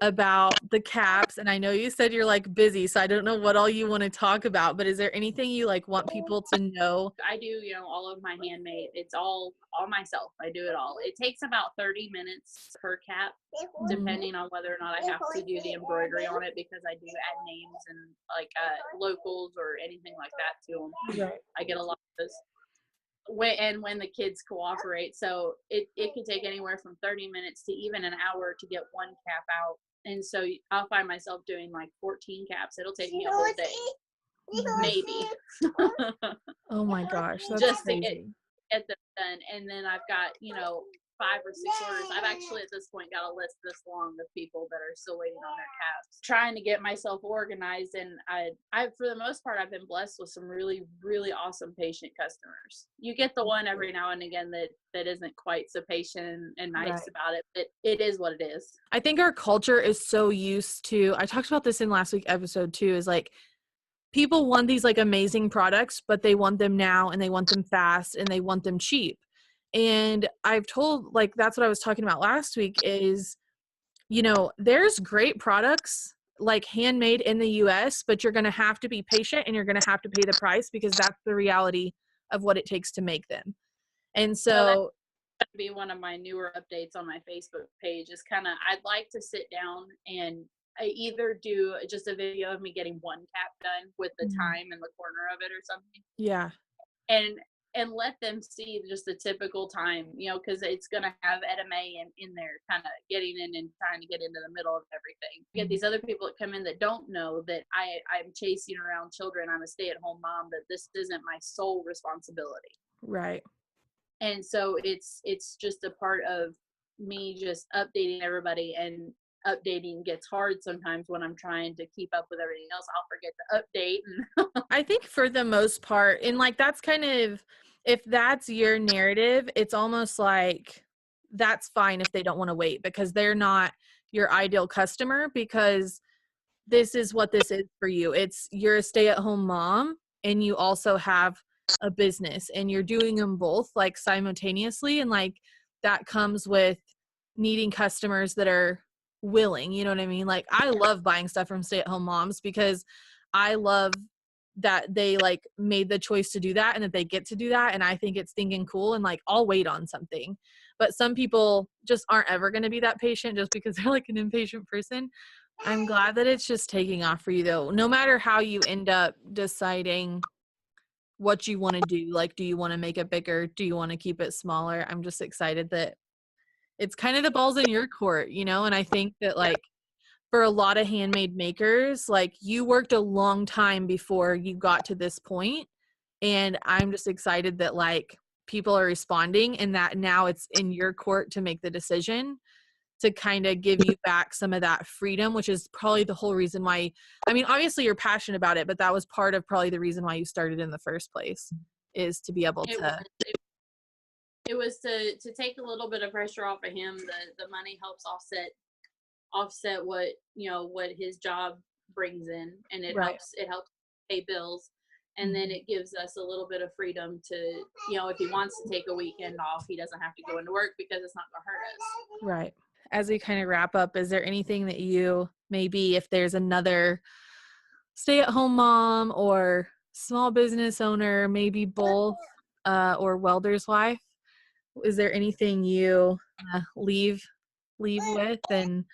about the caps, and I know you said you're like busy, so I don't know what all you want to talk about, but is there anything you like want people to know? I do, all of my handmade. It's all myself. I do it all. It takes about 30 minutes per cap, depending on whether or not I have to do the embroidery on it, because I do add names and like locals or anything like that to them. Right. I get a lot of those. When the kids cooperate, so it could take anywhere from 30 minutes to even an hour to get one cap out. And so I'll find myself doing like 14 caps. It'll take me a whole day, maybe. Oh my gosh, that's just crazy. to get them done. And then I've got 5 or 6 orders. I've actually at this point got a list this long of people that are still waiting on their caps, trying to get myself organized. And I for the most part, I've been blessed with some really, really awesome patient customers. You get the one every now and again that isn't quite so patient and nice Right. about it, but it is what it is. I think our culture is so used to, I talked about this in last week's episode too, is like people want these like amazing products, but they want them now and they want them fast and they want them cheap. And I've told, like, that's what I was talking about last week is, there's great products like handmade in the US, but you're going to have to be patient and you're going to have to pay the price because that's the reality of what it takes to make them. And so that would be one of my newer updates on my Facebook page is I'd like to sit down and I either do just a video of me getting one cap done with the time in the corner of it or something. Yeah. And let them see just the typical time, because it's going to have edamame in there, kind of getting in and trying to get into the middle of everything. You get these other people that come in that don't know that I'm chasing around children. I'm a stay-at-home mom, that this isn't my sole responsibility. Right. And so it's just a part of me just updating everybody, and updating gets hard sometimes when I'm trying to keep up with everything else. I'll forget to update. I think for the most part, and like that's kind of, if that's your narrative, it's almost like that's fine if they don't want to wait because they're not your ideal customer, because this is what this is for you. You're a stay-at-home mom and you also have a business and you're doing them both like simultaneously, and like that comes with needing customers that are willing, you know what I mean? Like I love buying stuff from stay-at-home moms because I love that they like made the choice to do that and that they get to do that, and I think it's thinking cool, and like I'll wait on something. But some people just aren't ever going to be that patient just because they're like an impatient person. I'm glad that it's just taking off for you though. No matter how you end up deciding what you want to do, like do you want to make it bigger? Do you want to keep it smaller? I'm just excited that it's kind of the ball's in your court, and I think that like for a lot of handmade makers, like you worked a long time before you got to this point, and I'm just excited that like people are responding and that now it's in your court to make the decision to kind of give you back some of that freedom, which is probably the whole reason why, I mean, obviously you're passionate about it, but that was part of probably the reason why you started in the first place, is to be able to it was to take a little bit of pressure off of him. The money helps offset what, what his job brings in, and Right. it helps pay bills. And then Mhm. it gives us a little bit of freedom to, if he wants to take a weekend off, he doesn't have to go into work because it's not going to hurt us. Right. As we kind of wrap up, is there anything that you, maybe if there's another stay-at-home mom or small business owner, maybe both, or welder's wife, is there anything you leave with and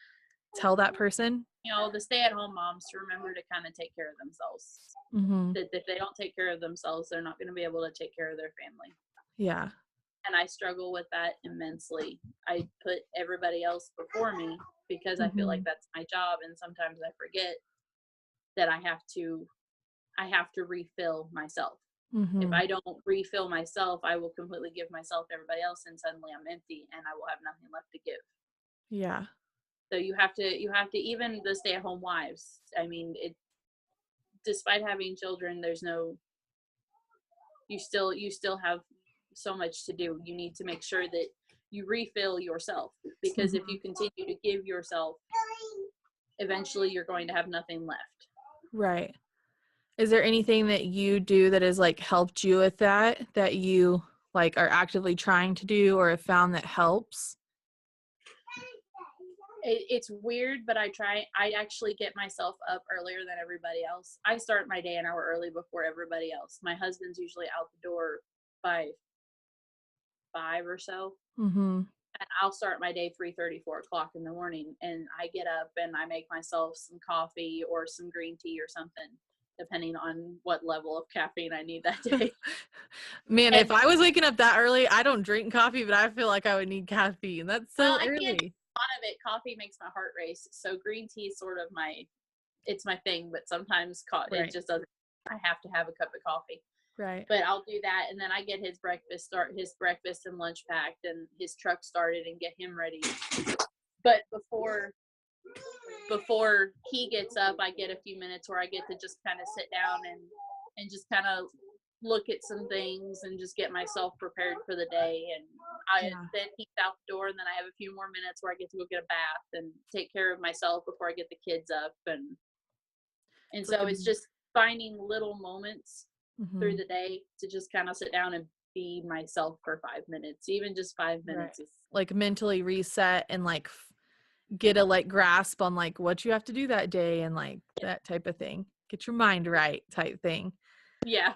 tell that person? The stay-at-home moms to remember to kind of take care of themselves. Mhm. That if they don't take care of themselves, they're not going to be able to take care of their family. Yeah. And I struggle with that immensely. I put everybody else before me because I feel like Mhm. that's my job, and sometimes I forget that I have to refill myself. If Mhm. I don't refill myself, I will completely give myself to everybody else, and suddenly I'm empty and I will have nothing left to give. Yeah. So you have to even the stay-at-home wives. I mean, it despite having children, there's no you still have so much to do. You need to make sure that you refill yourself, because if you Mhm. continue to give yourself, eventually you're going to have nothing left. Right. Is there anything that you do that has like helped you with that you like are actively trying to do or have found that helps? It's weird, but I actually get myself up earlier than everybody else. I start my day an hour early before everybody else. My husband's usually out the door by 5 or so, Mhm. and I'll start my day 3:30, 4 o'clock in the morning, and I get up and I make myself some coffee or some green tea or something, depending on what level of caffeine I need that day. Man, if And I was waking up that early, I don't drink coffee, but I feel like I would need caffeine. That's well, so I can't do early. a lot of it. Coffee makes my heart race, so green tea is sort of my thing. But sometimes it Right. just doesn't. I have to have a cup of coffee. Right. But I'll do that, and then I get his breakfast and lunch packed, and his truck started, and get him ready. But before he gets up, I get a few minutes where I get to just kind of sit down and just kind of look at some things and just get myself prepared for the day. And Yeah. then he's out the door, and then I have a few more minutes where I get to go get a bath and take care of myself before I get the kids up. And It's like so a it's just finding little moments through mhm. the day to just kind of sit down and be myself for 5 minutes. Even just five Right. minutes is Like mentally reset and like get a like grasp on like what you have to do that day and like that type of thing. Get your mind right type thing. yeah.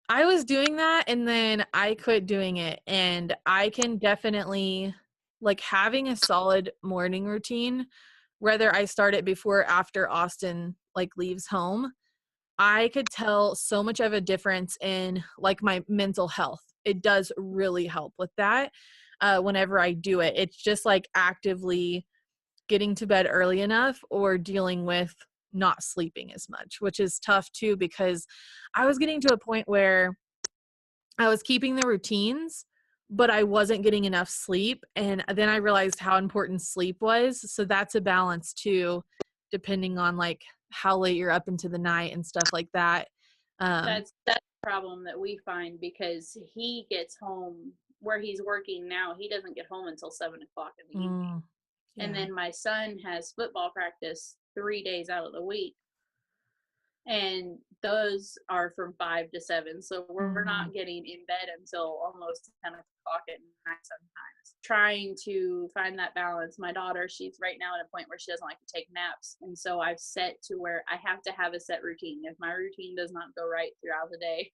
I was doing that and then I quit doing it, and I can definitely like having a solid morning routine, whether I start it before or after Austin like leaves home. I could tell so much of a difference in like my mental health. It does really help with that. Whenever I do it, it's just like actively getting to bed early enough or dealing with not sleeping as much, which is tough too because I was getting to a point where I was keeping the routines, but I wasn't getting enough sleep. And then I realized how important sleep was. So that's a balance too, depending on like how late you're up into the night and stuff like that. That's the problem that we find, because he gets home where he's working now. He doesn't get home until 7 o'clock in the evening. Mm, And yeah. then my son has football practice 3 days out of the week, and those are from 5 to 7. So we're Mhm. not getting in bed until almost 10 o'clock at night sometimes. Trying to find that balance. My daughter, she's right now at a point where she doesn't like to take naps. And so I've set to where I have to have a set routine. If my routine does not go right throughout the day,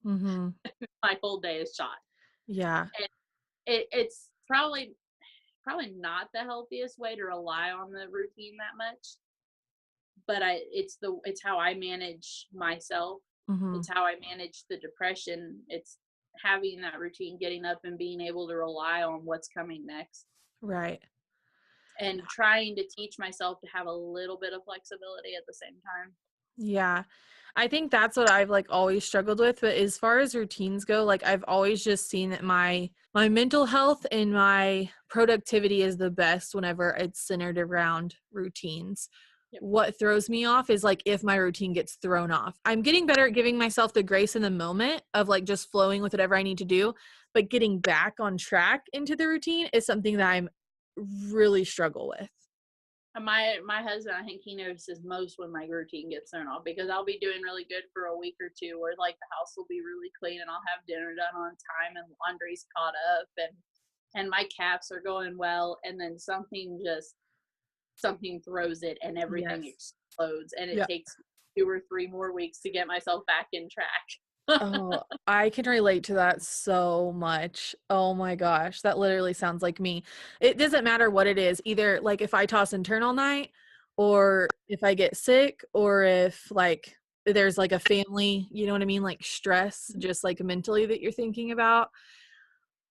Mhm. my whole day is shot. Yeah. And it's probably not the healthiest way to rely on the routine that much, but it's how I manage myself. Mhm. It's how I manage the depression. It's having that routine, getting up and being able to rely on what's coming next, Right. and trying to teach myself to have a little bit of flexibility at the same time. Yeah. I think that's what I've like always struggled with, but as far as routines go, like I've always just seen that my mental health and my productivity is the best whenever it's centered around routines. Yep. What throws me off is like if my routine gets thrown off. I'm getting better at giving myself the grace in the moment of like just flowing with whatever I need to do, but getting back on track into the routine is something that I'm really struggle with. My husband, I think he notices most when my routine gets thrown off, because I'll be doing really good for a week or two, where like the house will be really clean and I'll have dinner done on time and laundry's caught up and my caps are going well, and then something throws it and everything Yes. explodes, and it Yeah. takes 2 or 3 more weeks to get myself back in track. Oh, I can relate to that so much. Oh my gosh, that literally sounds like me. It doesn't matter what it is, either like if I toss and turn all night, or if I get sick, or if like there's like a family, you know what I mean, like stress, just like mentally that you're thinking about,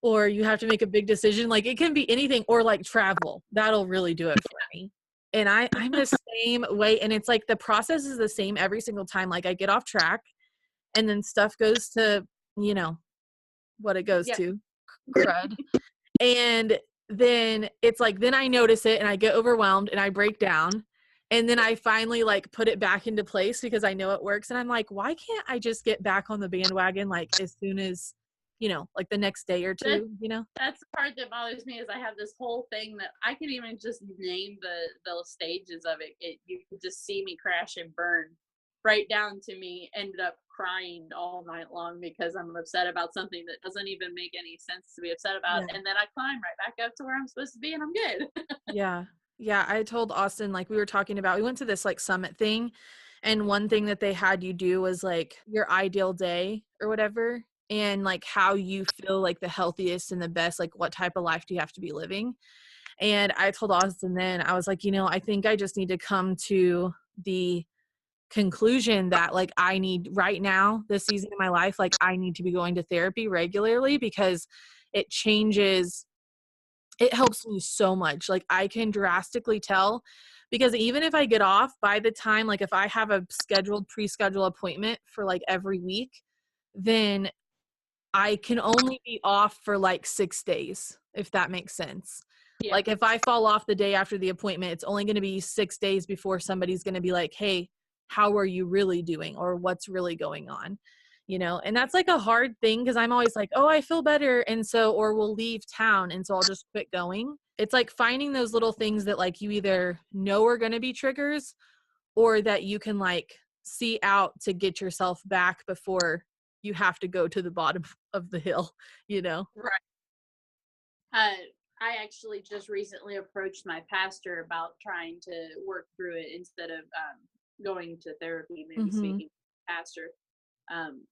or you have to make a big decision. Like it can be anything, or like travel. That'll really do it for me. And I'm the same way. And it's like the process is the same every single time. Like I get off track and then stuff goes to, you know, what it goes Yeah. to, crud. And then it's like, then I notice it and I get overwhelmed and I break down. And then I finally like put it back into place because I know it works. And I'm like, why can't I just get back on the bandwagon like as soon as, like the next day or That two, that's the part that bothers me, is I have this whole thing that I can even just name the stages of it. You could just see me crash and burn right down to me ended up crying all night long because I'm upset about something that doesn't even make any sense to be upset about, Yeah. and then I climb right back up to where I'm supposed to be and I'm good. Yeah. Yeah. I told Austin, like, we were talking about, we went to this like summit thing. And one thing that they had you do was like your ideal day or whatever. And like how you feel like the healthiest and the best, like what type of life do you have to be living? And I told Austin then, I was like, I think I just need to come to the conclusion that like I need right now, this season in my life, like I need to be going to therapy regularly because it changes, it helps me so much. Like I can drastically tell, because even if I get off by the time, like if I have a pre-scheduled appointment for like every week, then I can only be off for like 6 days, if that makes sense. Yeah. Like if I fall off the day after the appointment, it's only going to be 6 days before somebody's going to be like, "Hey, how are you really doing?" or "What's really going on?" And that's like a hard thing because I'm always like, "Oh, I feel better." And so, or we'll leave town. And so I'll just quit going. It's like finding those little things that like you either know are going to be triggers or that you can like see out to get yourself back before you have to go to the bottom of the hill. Right. Uh, I actually just recently approached my pastor about trying to work through it instead of going to therapy, maybe Mhm. speaking to the pastor. Um,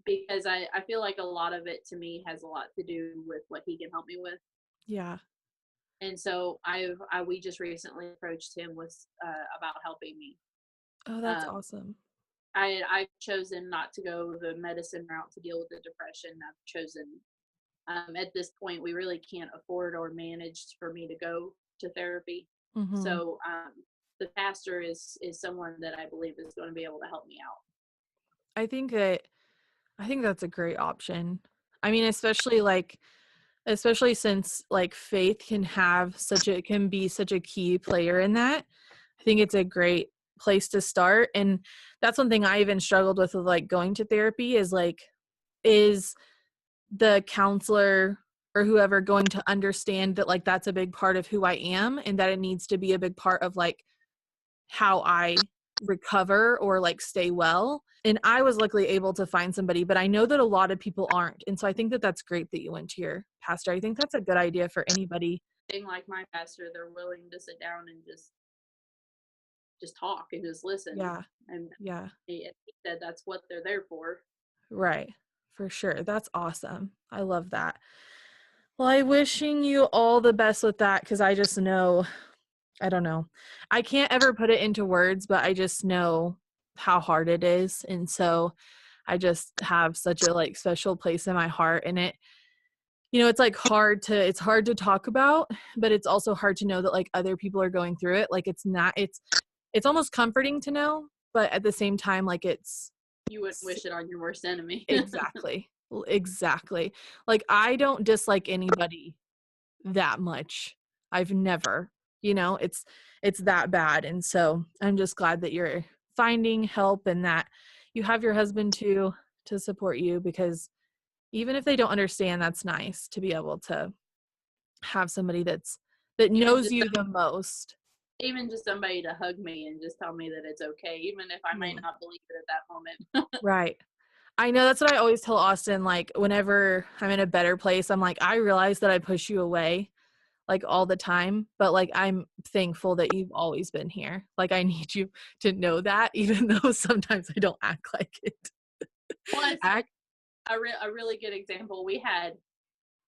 because I feel like a lot of it to me has a lot to do with what he can help me with. Yeah. And so we just recently approached him with about helping me. Oh, that's Um, awesome. I've chosen not to go the medicine route to deal with the depression. I've chosen, at this point, we really can't afford or manage for me to go to therapy. Mhm. So the pastor is someone that I believe is going to be able to help me out. I think that I think that's a great option. I mean, especially since like faith can be such a key player in that. I think it's a great place to start. And that's one thing I even struggled with like going to therapy is the counselor or whoever going to understand that like that's a big part of who I am and that it needs to be a big part of like how I recover or like stay well. And I was luckily able to find somebody, but I know that a lot of people aren't. And so I think that that's great that you went to your pastor. I think that's a good idea for anybody. Thing like my pastor, they're willing to sit down and just talk and just listen. Yeah. And Yeah. he said that's what they're there for. Right. For sure. That's awesome. I love that. Well, I wishing you all the best with that because I just know, I don't know. I can't ever put it into words, but I just know how hard it is. And so I just have such a like special place in my heart. And it's like it's hard to talk about, but it's also hard to know that like other people are going through it. Like it's almost comforting to know, but at the same time, like You wouldn't wish it on your worst enemy. exactly. Exactly. Like I don't dislike anybody that much. I've never, it's that bad. And so I'm just glad that you're finding help and that you have your husband too to support you because even if they don't understand, that's nice to be able to have somebody that Even knows just you the most. even just somebody to hug me and just tell me that it's okay, even if I may Yeah. not believe it at that moment. Right. I know that's what I always tell Austin, like whenever I'm in a better place, I'm like, I realize that I push you away like all the time, but like I'm thankful that you've always been here. Like I need you to know that, even though sometimes I don't act like it. Plus, Act a really good example, we had,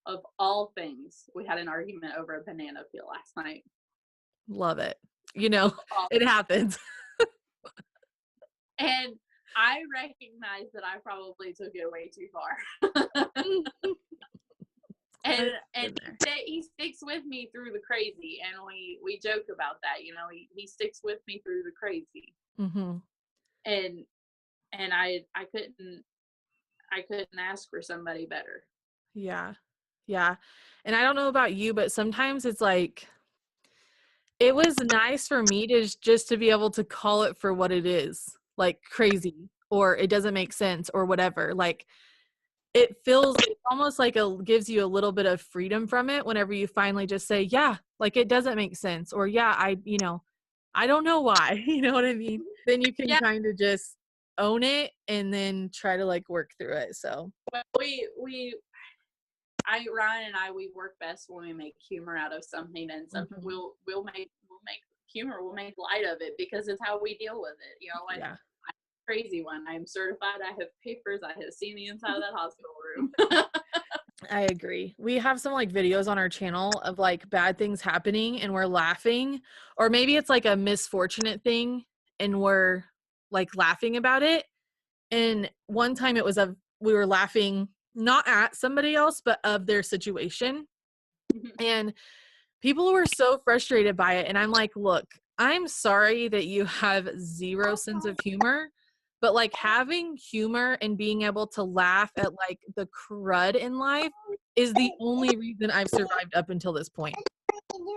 of all things, we had an argument over a banana peel last night. Love it. You know, All- it happens. And I recognize that I probably took it way too far. and I've and been there. he sticks with me through the crazy, and we joke about that, you know, he sticks with me through the crazy. Mm-hmm. And I couldn't ask for somebody better. Yeah. Yeah. And I don't know about you, but sometimes it's like, it was nice for me to just to be able to call it for what it is, like crazy, or it doesn't make sense or whatever. Like it's almost like gives you a little bit of freedom from it whenever you finally just say, yeah, like it doesn't make sense, or yeah, I don't know why. You know what I mean? Then you can Yeah, kind of just own it and then try to like work through it. So well, Ryan and I, we work best when we make humor out of something, and something mhm. we'll make humor, we'll make light of it because it's how we deal with it. You know, and Yeah. I'm a crazy one. I'm certified. I have papers. I have seen the inside of that hospital room. I agree. We have some like videos on our channel of like bad things happening and we're laughing, or maybe it's like a misfortunate thing and we're like laughing about it. And one time we were laughing not at somebody else, but of their situation. And people were so frustrated by it. And I'm like, look, I'm sorry that you have zero sense of humor, but like having humor and being able to laugh at like the crud in life is the only reason I've survived up until this point.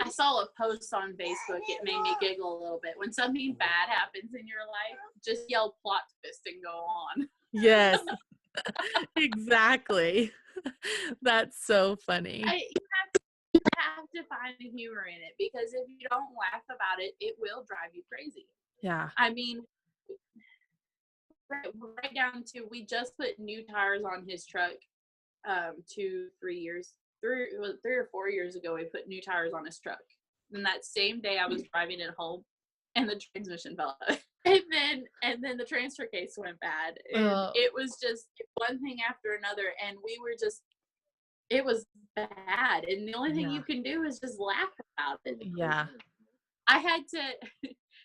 I saw a post on Facebook. It made me giggle a little bit. When something bad happens in your life, just yell plot twist and go on. Yes, exactly. That's so funny. You have to find the humor in it, because if you don't laugh about it, it will drive you crazy. Yeah. I mean, right down to, we just put new tires on his truck 3 or 4 years ago. We put new tires on his truck, and that same day I was driving it home and the transmission fell out. And then the transfer case went bad, and it was just one thing after another, and it was bad, and the only thing Yeah. you can do is just laugh about it. Yeah. I had to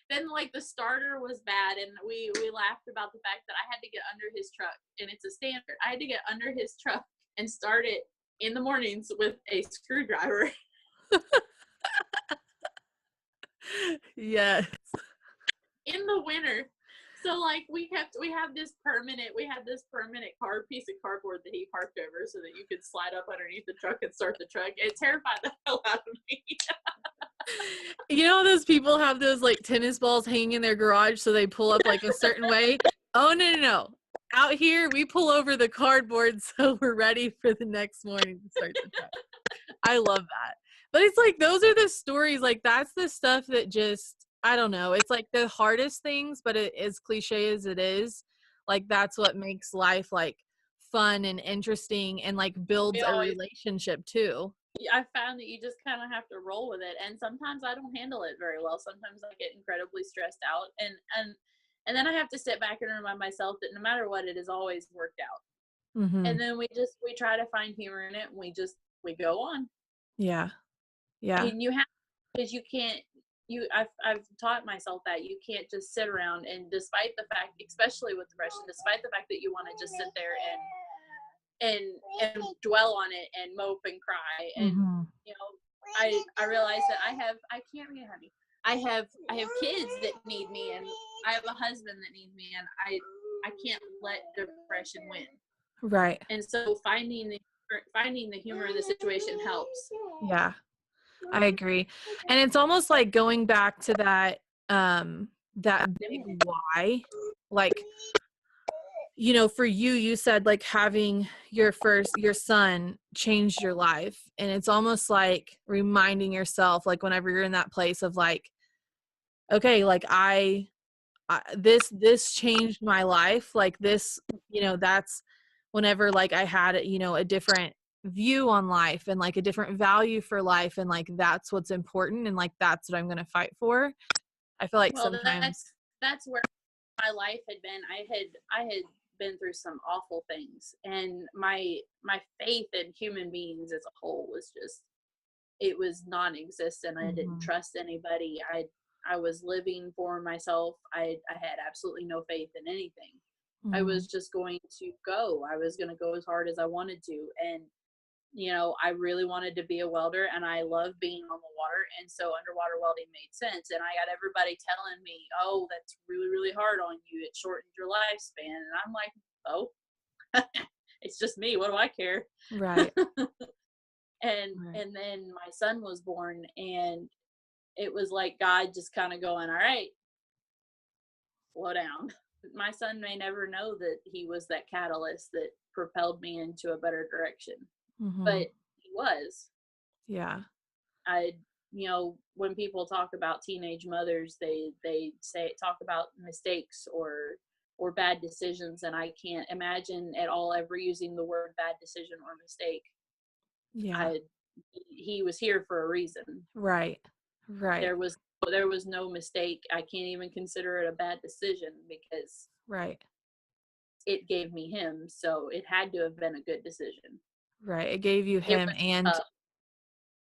then, like, the starter was bad, and we laughed about the fact that I had to get under his truck, and it's a standard. I had to get under his truck and start it in the mornings with a screwdriver. Yes. In the winter. So, like, we had this permanent piece of cardboard that he parked over so that you could slide up underneath the truck and start the truck. It terrified the hell out of me. You know, those people have those like tennis balls hanging in their garage so they pull up like a certain way. Oh, no. Out here, we pull over the cardboard so we're ready for the next morning to start the truck. I love that. But it's like, those are the stories. Like, that's the stuff that just, I don't know. It's like the hardest things, but it is cliche as it is. Like, that's what makes life like fun and interesting and like builds a relationship too. I found that you just kind of have to roll with it, and sometimes I don't handle it very well. Sometimes I get incredibly stressed out, and then I have to sit back and remind myself that no matter what, it has always worked out. Mm-hmm. And then we try to find humor in it, and we go on. Yeah. Yeah. And you have, because you can't, I've taught myself that you can't just sit around, and despite the fact, especially with depression, despite the fact that you want to just sit there and dwell on it and mope and cry, and Mm-hmm. you know, I realize that I can't be happy. I have kids that need me, and I have a husband that needs me, and I can't let depression win. Right. And so finding the humor in the situation helps. Yeah. I agree. And it's almost like going back to that big why. Like, you know, for you, you said like having your son changed your life. And it's almost like reminding yourself, like whenever you're in that place of like, okay, like this changed my life. Like this, you know, that's whenever like I had, you know, a different view on life and like a different value for life. And like, that's what's important. And like, that's what I'm going to fight for. I feel like Well, sometimes. that's where my life had been. I had been through some awful things, and my faith in human beings as a whole was just, it was non-existent. I didn't Mhm. trust anybody. I was living for myself. I had absolutely no faith in anything. I Mhm. was just going to go. I was going to go as hard as I wanted to. And I really wanted to be a welder, and I love being on the water. And so underwater welding made sense. And I got everybody telling me, oh, that's really, really hard on you. It shortened your lifespan. And I'm like, oh, it's just me. What do I care? Right. and Right. and then my son was born, and it was like God just kind of going, all right, slow down. My son may never know that he was that catalyst that propelled me into a better direction, Mhm. but he was. Yeah. I, when people talk about teenage mothers, they say talk about mistakes or bad decisions, and I can't imagine at all ever using the word bad decision or mistake. Yeah. I He was here for a reason. Right. Right. There was no mistake. I can't even consider it a bad decision because Right. it gave me him, so it had to have been a good decision. Right. It gave you It him was tough.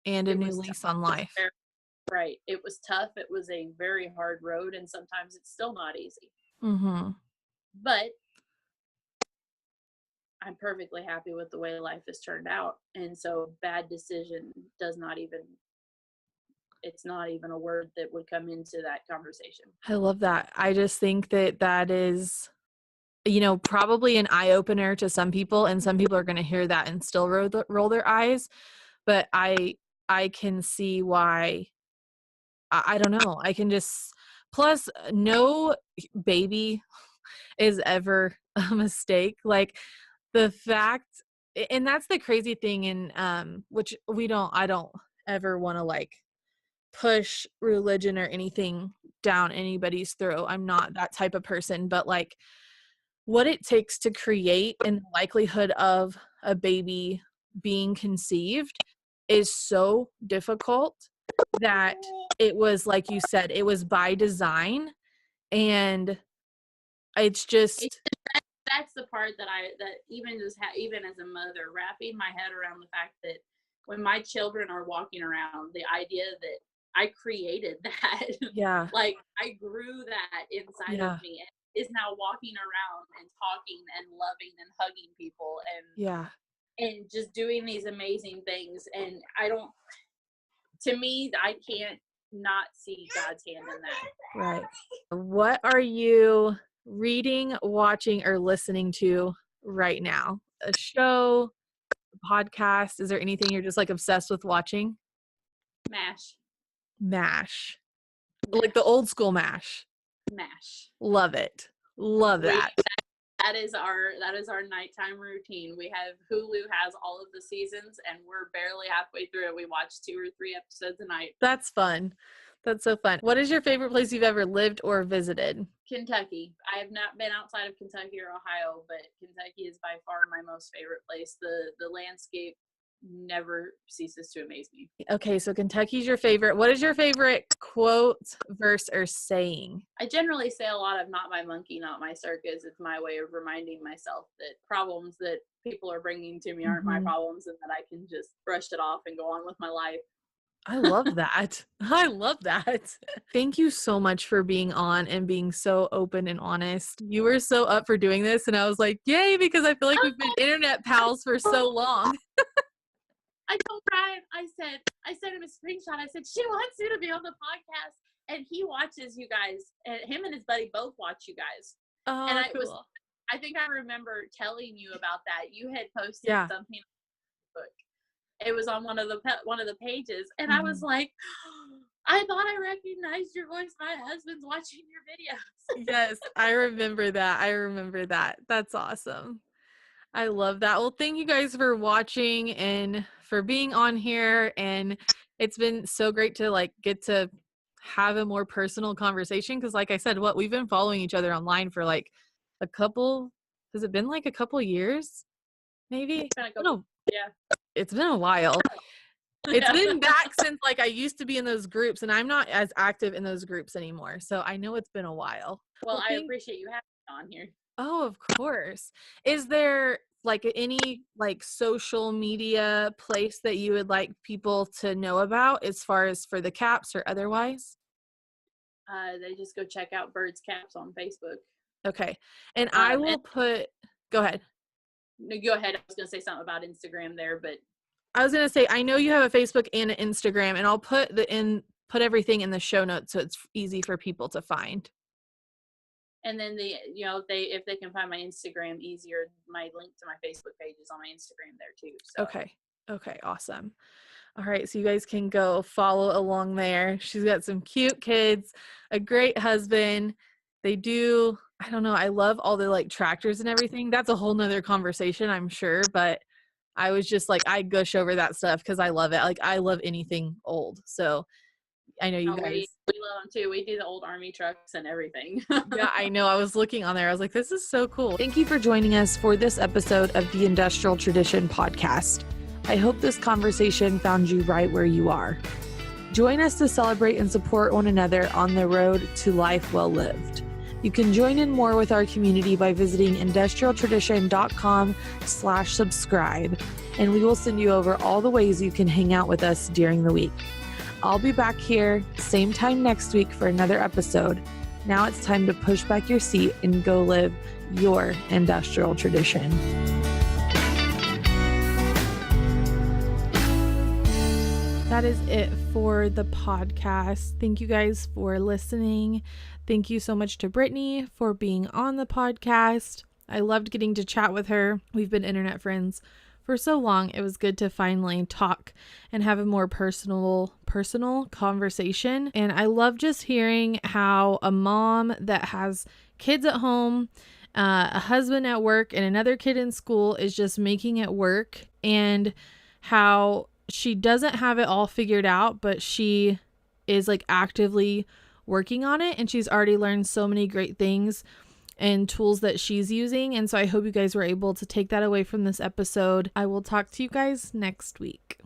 and a It new was tough. lease on It was life. very Right. It was tough. It was a very hard road, and sometimes it's still not easy. Mhm. But I'm perfectly happy with the way life has turned out. And so bad decision does not even it's not even a word that would come into that conversation. I love that. I just think that that is, you know, probably an eye opener to some people, and some people are going to hear that and still roll their eyes. But I can see why. I don't know. I can just, plus no baby is ever a mistake. Like the fact, and that's the crazy thing in which I don't ever want to like push religion or anything down anybody's throat. I'm not that type of person, but like what it takes to create and the likelihood of a baby being conceived is so difficult that it was, like you said, it was by design. And it's It, just, that's the part that even even as a mother, wrapping my head around the fact that when my children are walking around, the idea that I created that, yeah, like I grew that inside of yeah, me, and is now walking around and talking and loving and hugging people yeah. and just doing these amazing things. And I don't to me, I can't not see God's hand in that. Right. What are you reading, watching, or listening to right now? A show, a podcast? Is there anything you're just like obsessed with watching? Mash. MASH. Like the Mash. old school MASH. Mash. Love it. Love We that. that is our nighttime routine. We have Hulu has all of the seasons, and we're barely halfway through it. We watch 2 or 3 episodes a night. That's fun. That's so fun. What is your favorite place you've ever lived or visited? Kentucky. I have not been outside of Kentucky or Ohio, but Kentucky is by far my most favorite place. The landscape never ceases to amaze me. Okay, so Kentucky's your favorite. What is your favorite quote, verse, or saying? I generally say a lot of "not my monkey, not my circus." It's my way of reminding myself that problems that people are bringing to me aren't my Mhm. problems, and that I can just brush it off and go on with my life. I love that. I love that. Thank you so much for being on and being so open and honest. You were so up for doing this, and I was like, yay, because I feel like we've been internet pals for so long. I told Brian, I sent him a screenshot. I said, she wants you to be on the podcast. And he watches you guys. And him and his buddy both watch you guys. And Oh, cool. I think I remember telling you about that. You had posted Yeah. something on Facebook. It was on one of the pages. And I was Mhm. like, I thought I recognized your voice. My husband's watching your videos. Yes, I remember that. That's awesome. I love that. Well, thank you guys for watching and for being on here. And it's been so great to like get to have a more personal conversation. Cause like I said, we've been following each other online for like has it been like a couple years? Maybe? It's been a couple, yeah. It's been a while. It's been back since like I used to be in those groups, and I'm not as active in those groups anymore. So I know it's been a while. Well, I appreciate you having me on here. Oh, of course. Is there like any like social media place that you would like people to know about as far as for the caps or otherwise? They just go check out Birds Caps on Facebook. Okay. And I will go ahead. No, go ahead. I was going to say something about Instagram there, but I was going to say, I know you have a Facebook and an Instagram, and I'll put everything in the show notes so it's easy for people to find. And then if they can find my Instagram easier, my link to my Facebook page is on my Instagram there too. So. Okay. Awesome. All right. So you guys can go follow along there. She's got some cute kids, a great husband. They do, I don't know. I love all the like tractors and everything. That's a whole nother conversation, I'm sure. But I was just like, I gush over that stuff because I love it. Like I love anything old. So I know you guys. We love them too. We do the old Army trucks and everything. Yeah, I know. I was looking on there. I was like, this is so cool. Thank you for joining us for this episode of the Industrial Tradition Podcast. I hope this conversation found you right where you are. Join us to celebrate and support one another on the road to life well lived. You can join in more with our community by visiting industrialtradition.com/subscribe, and we will send you over all the ways you can hang out with us during the week. I'll be back here, same time next week for another episode. Now it's time to push back your seat and go live your industrial tradition. That is it for the podcast. Thank you guys for listening. Thank you so much to Brittani for being on the podcast. I loved getting to chat with her. We've been internet friends for so long. It was good to finally talk and have a more personal conversation. And I love just hearing how a mom that has kids at home, a husband at work, and another kid in school is just making it work, and how she doesn't have it all figured out, but she is like actively working on it, and she's already learned so many great things and tools that she's using. And so I hope you guys were able to take that away from this episode. I will talk to you guys next week.